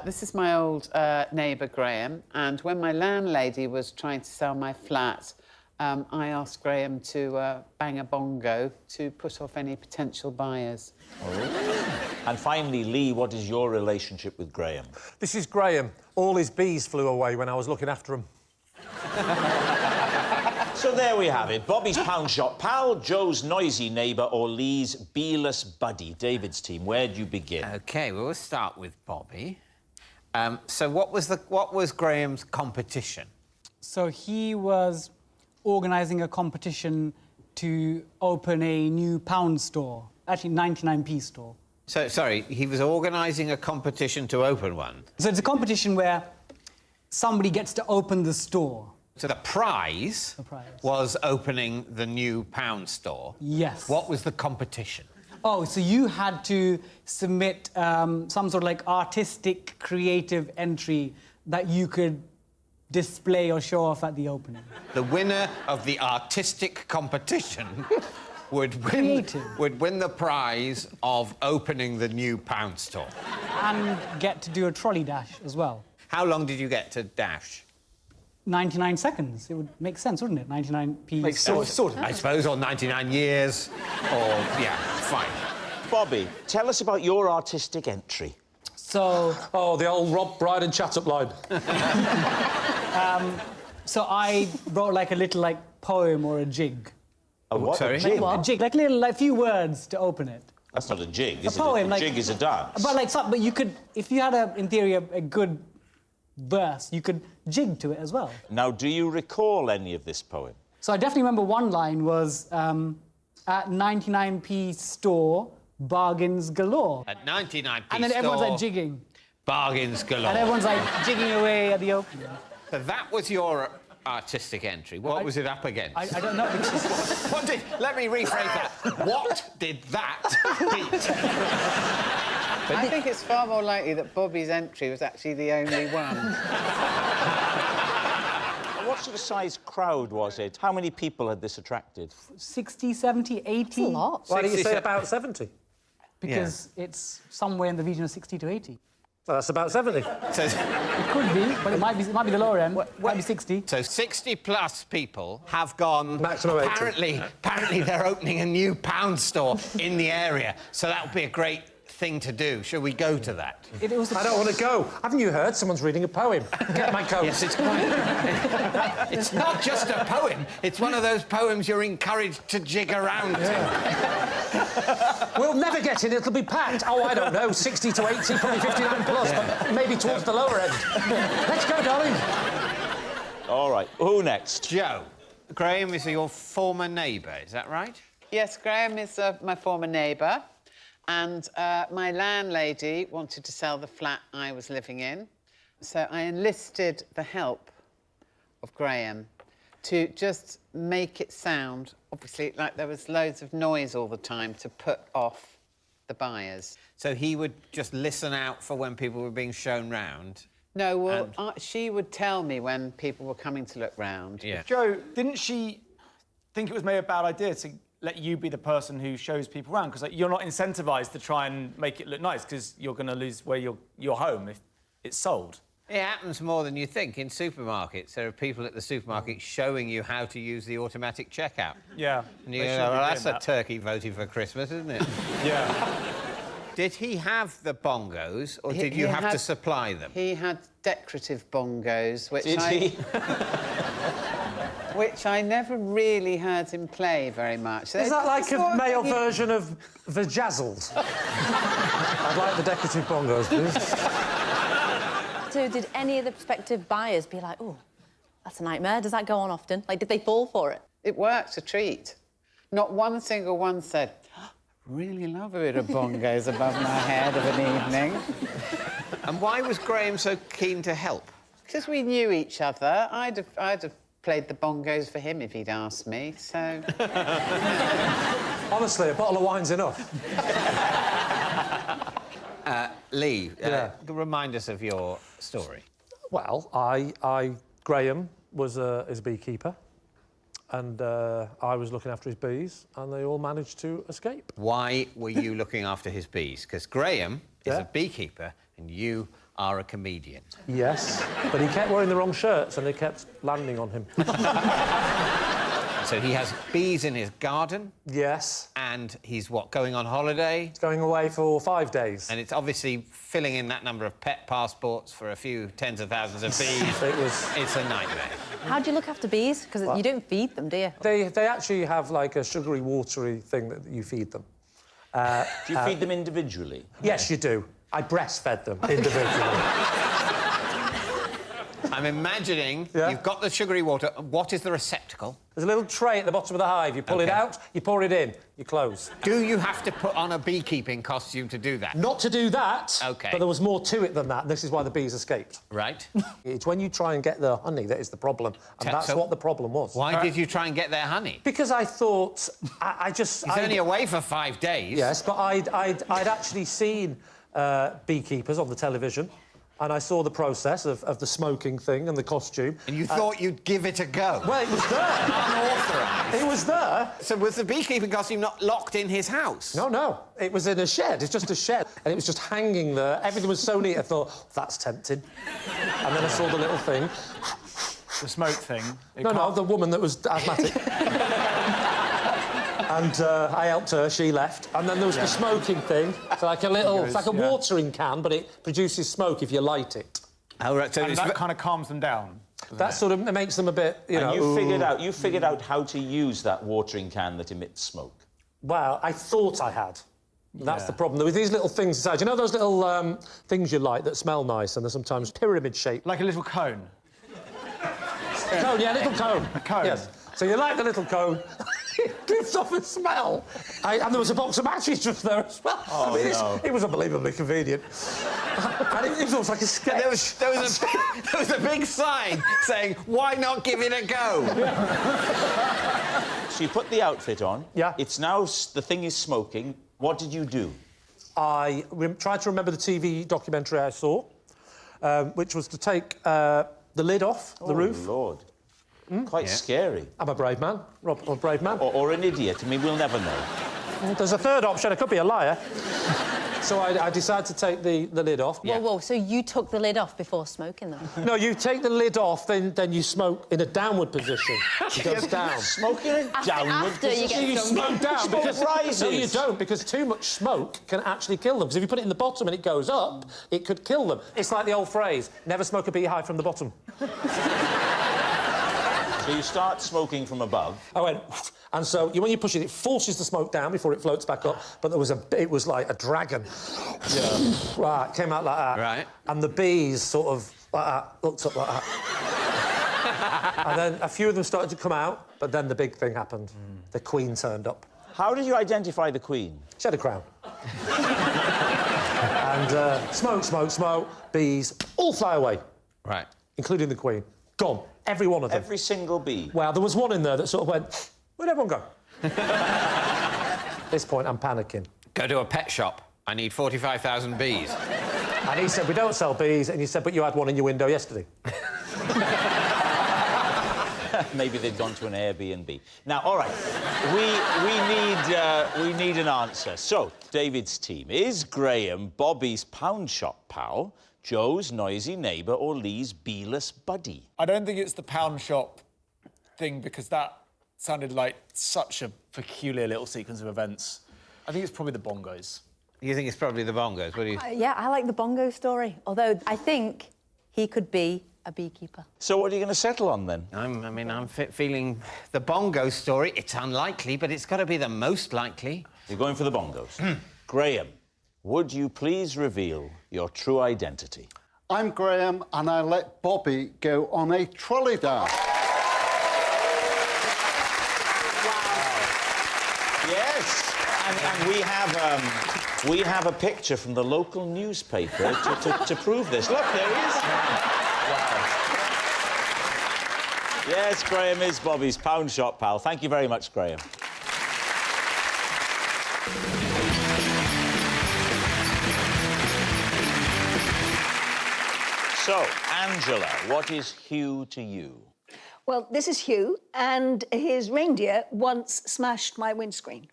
This is my old neighbour, Graham, and when my landlady was trying to sell my flat, I asked Graham to bang a bongo to put off any potential buyers. Oh. And finally, Lee, what is your relationship with Graham? This is Graham. All his bees flew away when I was looking after him. So there we have it. Bobby's pound shop pal, Joe's noisy neighbour, or Lee's bee-less buddy. David's team, where do you begin? OK, well, we'll start with Bobby. So what was Graham's competition? So he was organising a competition to open a new pound store, actually 99p store. So, sorry, he was organising a competition to open one? So it's a competition where somebody gets to open the store. So the prize was opening the new pound store? Yes. What was the competition? Oh, so you had to submit some sort of, like, artistic, creative entry that you could display or show off at the opening. The winner of the artistic competition would win the prize of opening the new pound store. And get to do a trolley dash as well. How long did you get to dash? 99 seconds. It would make sense, wouldn't it? 99p. Makes sort of. I suppose, or 99 years, or, yeah, fine. Bobby, tell us about your artistic entry. So... Oh, the old Rob Brydon chat-up line. So I wrote, like, a little, like, poem or a jig. A what? Sorry? A jig, like, little, like, few words to open it. That's not a jig, is a poem, it? A like, jig is a dance. But, like, but you could... If you had, in theory, a good verse, you could jig to it as well. Now, do you recall any of this poem? So I definitely remember one line was, at 99p store, bargains galore. At 99p And then everyone's, like, jigging. Bargains galore. And everyone's, like, jigging away at the opening. So that was your artistic entry. What was it up against? I don't know. Let me rephrase that. What did that beat? I think it's far more likely that Bobby's entry was actually the only one. What sort of size crowd was it? How many people had this attracted? 60, 70, 80. That's a lot. Why did you say about 70? Because it's somewhere in the region of 60 to 80. Well, that's about 70. It could be, but it might be the lower end. Might be 60. So 60-plus people have gone... Maximum 80. Apparently they're opening a new pound store in the area, so that would be a great thing to do. Shall we go to that? I don't want to go. Haven't you heard? Someone's reading a poem. Get my coat. Yes, it's quite... It's not just a poem. It's one of those poems you're encouraged to jig around to. We'll never get in. It'll be packed. Oh, I don't know, 60 to 80, probably 59 plus, but maybe towards the lower end. Let's go, darling. All right, who next? Joe. Graham is your former neighbour, is that right? Yes, Graham is my former neighbour. And my landlady wanted to sell the flat I was living in. So I enlisted the help of Graham to just make it sound, obviously, like there was loads of noise all the time to put off the buyers. So he would just listen out for when people were being shown round? No, well, she would tell me when people were coming to look round. Yeah. Joe, didn't she think it was maybe a bad idea to let you be the person who shows people around? Because, like, you're not incentivised to try and make it look nice because you're going to lose your home if it's sold. It happens more than you think in supermarkets. There are people at the supermarket showing you how to use the automatic checkout. Yeah. And you go, well, that's a turkey voting for Christmas, isn't it? Yeah. Did he have the bongos, or did you have to supply them? He had decorative bongos, which which I never really heard him play very much. Is that like a male version of Vajazzled? I'd like the decorative bongos, please. So did any of the prospective buyers be like, oh, that's a nightmare? Does that go on often? Like, did they fall for it? It worked a treat. Not one single one said, oh, really love a bit of bongos above my head of an evening. And why was Graham so keen to help? Because we knew each other. I'd have played the bongos for him if he'd asked me, so... Honestly, a bottle of wine's enough. Lee, remind us of your story. Well, Graham is a beekeeper, and I was looking after his bees, and they all managed to escape. Why were you looking after his bees? Because Graham is a beekeeper, and you are a comedian. Yes, but he kept wearing the wrong shirts, and they kept landing on him. So he has bees in his garden? Yes. And he's, what, going on holiday? He's going away for 5 days. And it's obviously filling in that number of pet passports for a few tens of thousands of bees. It's a nightmare. How do you look after bees? Because you don't feed them, do you? They actually have, like, a sugary, watery thing that you feed them. Do you feed them individually? Yes, you do. I breastfed them individually. I'm imagining you've got the sugary water. What is the receptacle? There's a little tray at the bottom of the hive. You pull it out, you pour it in, you close. Do you have to put on a beekeeping costume to do that? Not to do that. OK. But there was more to it than that, and this is why the bees escaped. Right. It's when you try and get the honey that is the problem, and that's what the problem was. Why did you try and get their honey? Because I thought... I just... He's only away for 5 days. Yes, but I'd actually seen beekeepers on the television, and I saw the process of the smoking thing and the costume. And you thought you'd give it a go? Well, it was there. Unauthorised. It was there. So was the beekeeping costume not locked in his house? No. It was in a shed. It's just a shed. And it was just hanging there. Everything was so neat, I thought, that's tempting. And then I saw the little thing. The smoke thing. No, the woman that was asthmatic. And I helped her, she left. And then there was the smoking thing. It's like a little... It's like a watering can, but it produces smoke if you light it. Oh, right, so that kind of calms them down. That sort of makes them a bit, you know... You figured out how to use that watering can that emits smoke. Well, I thought I had. That's the problem. There were these little things inside. You know those little things you light that smell nice and they're sometimes pyramid-shaped? Like a little cone? Cone, yeah, little cone. A cone? Yes. So you light the little cone, it gives off a smell. And there was a box of matches just there as well. Oh, no. It was unbelievably convenient. And it was almost like a sketch. There was a big sign saying, why not give it a go? So you put the outfit on. Yeah. It's now... The thing is smoking. What did you do? I tried to remember the TV documentary I saw, which was to take the lid off the roof. Oh, Lord. Quite scary. I'm a brave man. Rob, I'm a brave man. Or an idiot. I mean, we'll never know. Well, there's a third option. I could be a liar. So I decided to take the lid off. Whoa, so you took the lid off before smoking them? No, you take the lid off, then you smoke in a downward position. It goes down. Smoking in a downward position? You smoke down because... rises. No, you don't, because too much smoke can actually kill them. Because if you put it in the bottom and it goes up, it could kill them. It's like the old phrase, never smoke a beehive from the bottom. So you start smoking from above. I went... And so when you push it, it forces the smoke down before it floats back up. But it was like a dragon. Yeah. Right, came out like that. Right. And the bees sort of like that, looked up like that. And then a few of them started to come out, but then the big thing happened. The Queen turned up. How did you identify the Queen? She had a crown. And smoke, smoke, smoke, bees, all fly away. Right. Including the Queen. Gone. Every one of them. Every single bee? Well, there was one in there that sort of went... Where'd everyone go? At this point, I'm panicking. Go to a pet shop. I need 45,000 bees. And he said, we don't sell bees. And you said, but you had one in your window yesterday. Maybe they'd gone to an Airbnb. Now, all right, we need an answer. So, David's team. Is Graham Bobby's pound shop pal, Joe's noisy neighbour, or Lee's beeless buddy? I don't think it's the pound shop thing, because that sounded like such a peculiar little sequence of events. I think it's probably the bongos. You think it's probably the bongos? What do you... Yeah, I like the bongo story. Although I think he could be a beekeeper. So what are you going to settle on, then? I'm feeling the bongo story. It's unlikely, but it's got to be the most likely. You're going for the bongos. Graham, would you please reveal your true identity? I'm Graham, and I let Bobby go on a trolley dash. Yes, and we have a picture from the local newspaper to prove this. Look, there he is. Wow. Yes, Graham is Bobby's pound shop pal. Thank you very much, Graham. So, Angela, what is Hugh to you? Well, this is Hugh, and his reindeer once smashed my windscreen.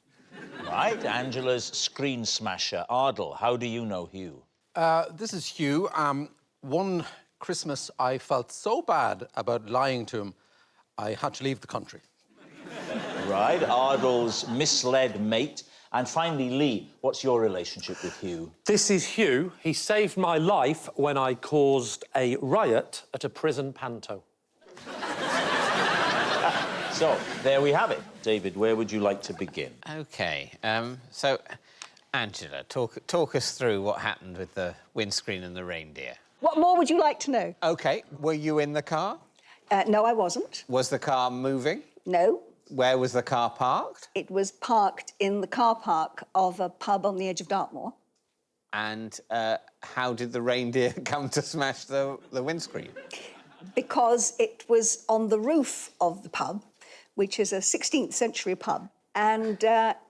Right, Angela's screen smasher. Ardle, how do you know Hugh? This is Hugh. One Christmas, I felt so bad about lying to him, I had to leave the country. Right, Ardle's misled mate. And finally, Lee, what's your relationship with Hugh? This is Hugh. He saved my life when I caused a riot at a prison panto. So, there we have it. David, where would you like to begin? OK, so, Angela, talk us through what happened with the windscreen and the reindeer. What more would you like to know? OK, were you in the car? No, I wasn't. Was the car moving? No. Where was the car parked? It was parked in the car park of a pub on the edge of Dartmoor. And how did the reindeer come to smash the windscreen? Because it was on the roof of the pub, which is a 16th century pub. And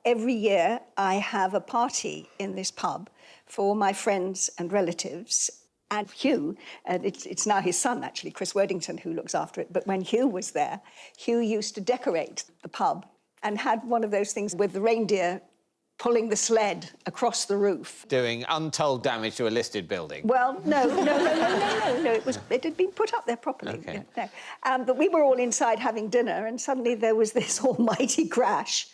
every year I have a party in this pub for my friends and relatives. And Hugh, and it's now his son, actually, Chris Worthington, who looks after it. But when Hugh was there, Hugh used to decorate the pub and had one of those things with the reindeer pulling the sled across the roof. Doing untold damage to a listed building. Well, no. It had been put up there properly. Okay. No. But we were all inside having dinner, and suddenly there was this almighty crash,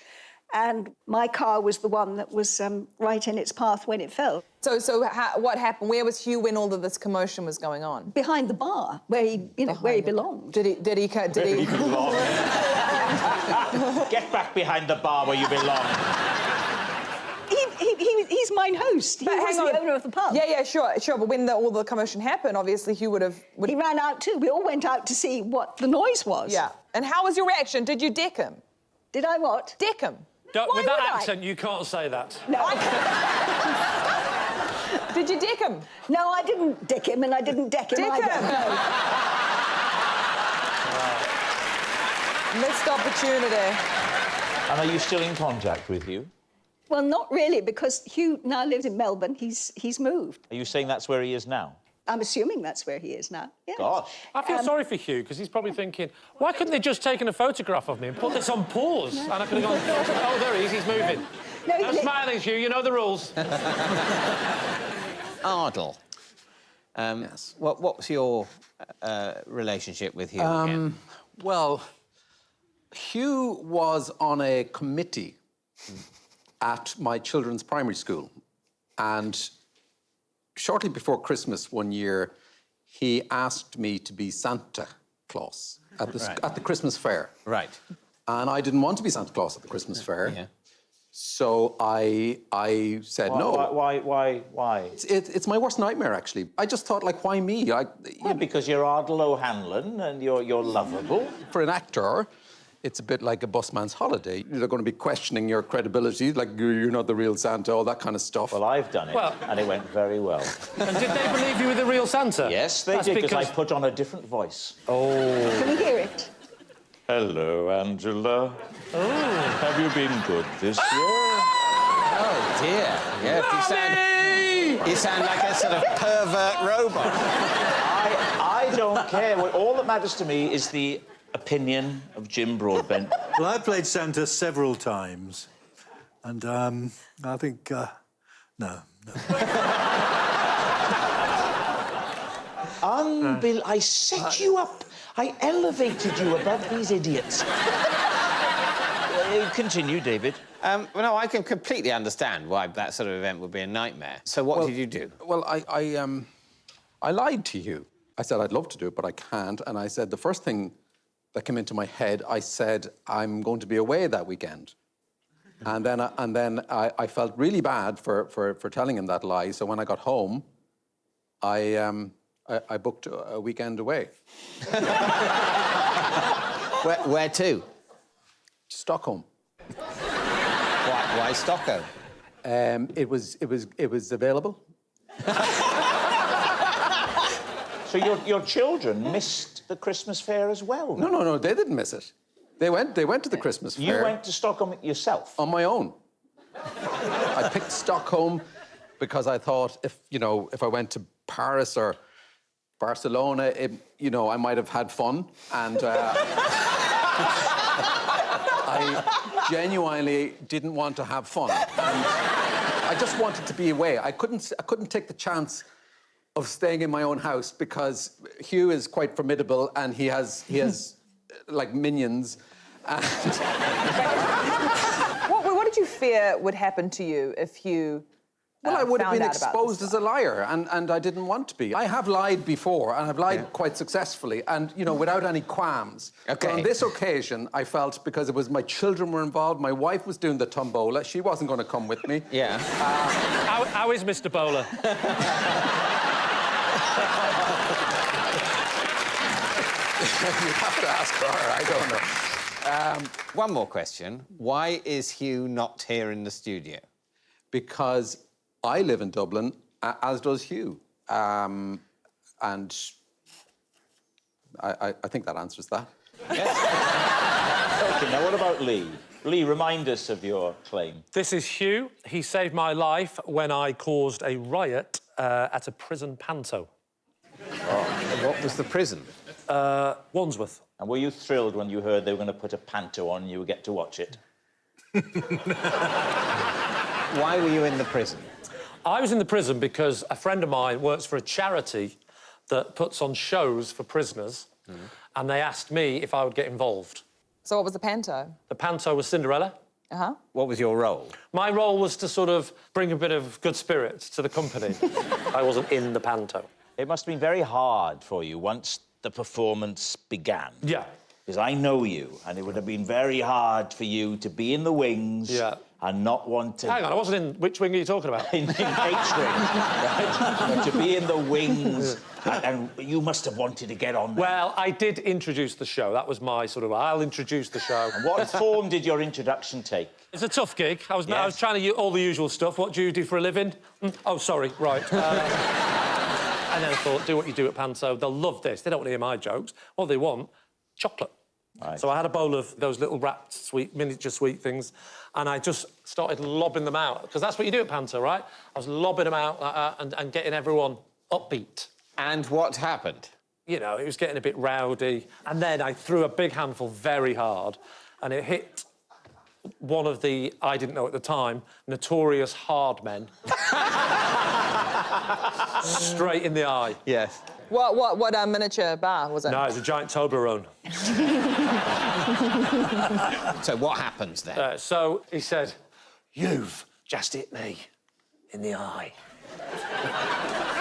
and my car was the one that was right in its path when it fell. So what happened? Where was Hugh when all of this commotion was going on? Behind the bar, where he, where he belonged. Did he? belong. Get back behind the bar where you belong. He's mine host. He was the owner of the pub. Yeah, sure. But when all the commotion happened, obviously Hugh would have... He ran out too. We all went out to see what the noise was. Yeah. And how was your reaction? Did you deck him? Did I what? Deck him. With that accent, you can't say that. No, Did you deck him? No, I didn't deck him, and I didn't deck him either. No. Missed opportunity. And are you still in contact with Hugh? Well, not really, because Hugh now lives in Melbourne. He's moved. Are you saying that's where he is now? I'm assuming that's where he is now. Yes. Gosh. I feel sorry for Hugh, because he's probably thinking, why couldn't they just taken a photograph of me and put this on pause? And I could have gone, oh, there he is, he's moving. No, smiling, Hugh, you know the rules. Ardle. Yes. What was your relationship with Hugh again? Well, Hugh was on a committee at my children's primary school, and shortly before Christmas one year, he asked me to be Santa Claus at the Christmas fair. Right. And I didn't want to be Santa Claus at the Christmas fair. Yeah. So I said no. Why? It's my worst nightmare, actually. I just thought, like, why me? Because you're Ardle O'Hanlon and you're lovable. For an actor, it's a bit like a busman's holiday. They're going to be questioning your credibility, like you're not the real Santa, all that kind of stuff. Well, I've done it, and it went very well. And did they believe you were the real Santa? Yes, they did, because I put on a different voice. Oh. Can we hear it? Hello, Angela. Oh. Have you been good this year? Oh, dear. Yeah, you sound like a sort of pervert robot. I don't care. All that matters to me is the opinion of Jim Broadbent. Well, I played Santa several times, and I think no. I set you up. I elevated you above these idiots. Continue, David. Well, no, I can completely understand why that sort of event would be a nightmare. So what did you do? Well, I lied to you. I said I'd love to do it, but I can't. And I said the first thing that came into my head, I said, I'm going to be away that weekend. And then I felt really bad for telling him that lie. So when I got home, I booked a weekend away. Where to? Stockholm. Why Stockholm? It was available. So your children missed the Christmas fair as well? No, they didn't miss it. They went to the Christmas fair. You went to Stockholm yourself? On my own. I picked Stockholm because I thought if I went to Paris or Barcelona, I might have had fun, and I genuinely didn't want to have fun. And I just wanted to be away. I couldn't take the chance of staying in my own house because Hugh is quite formidable and he has like minions. And what did you fear would happen to you if Hugh? Well, I would have been exposed as a liar, and I didn't want to be. I have lied before, and I've lied quite successfully, and, without any qualms. Okay. But on this occasion, I felt, because it was my children were involved, my wife was doing the tombola, she wasn't going to come with me. Yeah. How is Mr. Bowler? You have to ask her, I don't know. One more question. Why is Hugh not here in the studio? Because I live in Dublin, as does Hugh. And I think that answers that. Yes. OK, now what about Lee? Lee, remind us of your claim. This is Hugh. He saved my life when I caused a riot at a prison panto. Oh, what was the prison? Wandsworth. And were you thrilled when you heard they were going to put a panto on and you would get to watch it? Why were you in the prison? I was in the prison because a friend of mine works for a charity that puts on shows for prisoners, and they asked me if I would get involved. So what was the panto? The panto was Cinderella. Uh-huh. What was your role? My role was to sort of bring a bit of good spirits to the company. I wasn't in the panto. It must have been very hard for you once the performance began. Yeah. Because I know you, and it would have been very hard for you to be in the wings and not want to... Hang on, I wasn't in... Which wing are you talking about? in H wing, right? But to be in the wings, and you must have wanted to get on there. Well, I did introduce the show. That was my sort of... I'll introduce the show. And what form did your introduction take? It's a tough gig. I was trying to use all the usual stuff. What do you do for a living? Oh, sorry, right. And then I thought, do what you do at Panto. They'll love this. They don't want to hear my jokes. What they want, chocolate. Right. So I had a bowl of those little wrapped miniature sweet things, and I just started lobbing them out, because that's what you do at Panto, right? I was lobbing them out like that and getting everyone upbeat. And what happened? You know, it was getting a bit rowdy. And then I threw a big handful very hard, and it hit one of the, I didn't know at the time, notorious hard men. Straight in the eye. Yes. What miniature bar was it? No, it was a giant Toblerone. So what happens then? So he said, "You've just hit me in the eye."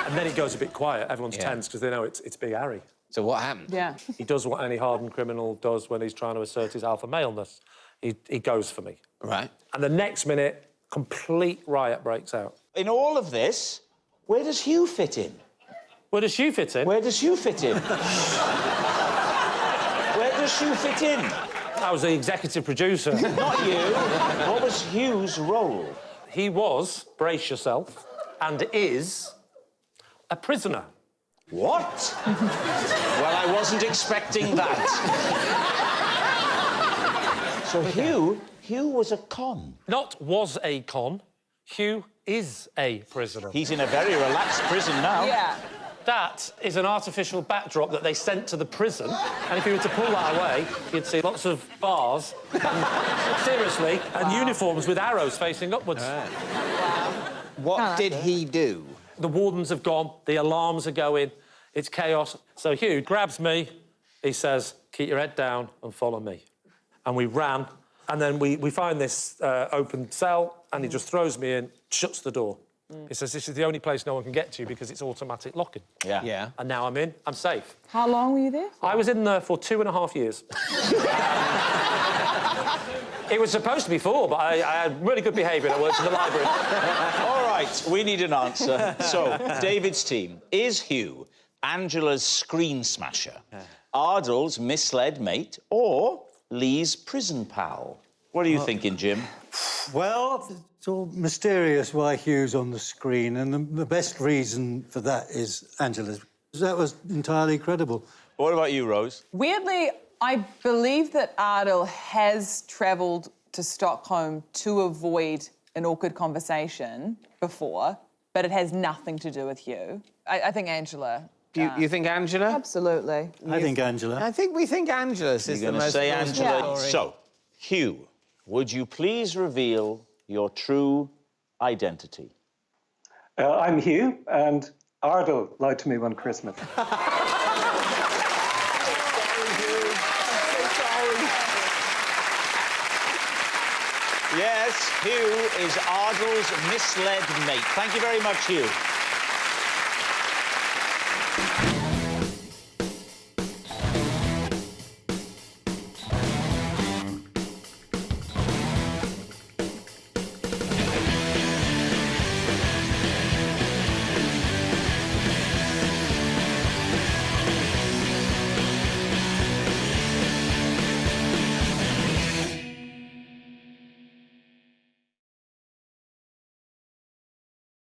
And then it goes a bit quiet. Everyone's tense because they know it's Big Harry. So what happened? Yeah. He does what any hardened criminal does when he's trying to assert his alpha maleness. He goes for me. Right. And the next minute, complete riot breaks out. In all of this, where does Hugh fit in? Where does Hugh fit in? Where does Hugh fit in? Where does Hugh fit in? I was the executive producer. Not you. What was Hugh's role? He was, brace yourself, and is a prisoner. What? Well, I wasn't expecting that. So Hugh was a con. Not was a con. Hugh is a prisoner. He's in a very relaxed prison now. Yeah. That is an artificial backdrop that they sent to the prison, and if you were to pull that away, you'd see lots of bars, seriously, and uniforms with arrows facing upwards. What did he do? The wardens have gone, the alarms are going, it's chaos. So Hugh grabs me, he says, "Keep your head down and follow me." And we ran, and then we find this open cell, and he just throws me in, shuts the door. He says, "This is the only place no one can get to because it's automatic locking." Yeah. And now I'm in, I'm safe. How long were you there? I was in there for 2.5 years. It was supposed to be 4, but I had really good behaviour and I worked in the library. All right, we need an answer. So, David's team, is Hugh Angela's screen smasher, Ardle's misled mate, or Lee's prison pal? What are you thinking, Jim? Well, it's all mysterious why Hugh's on the screen, and the best reason for that is Angela's. That was entirely credible. What about you, Rose? Weirdly, I believe that Ardle has travelled to Stockholm to avoid an awkward conversation before, but it has nothing to do with Hugh. I think Angela. You think Angela? Absolutely. I think Angela. I think we think Angela's is You're the going to most say plausible. Angela. So, Hugh, would you please reveal your true identity? I'm Hugh, and Ardle lied to me one Christmas. Yes, Hugh is Ardle's misled mate. Thank you very much, Hugh.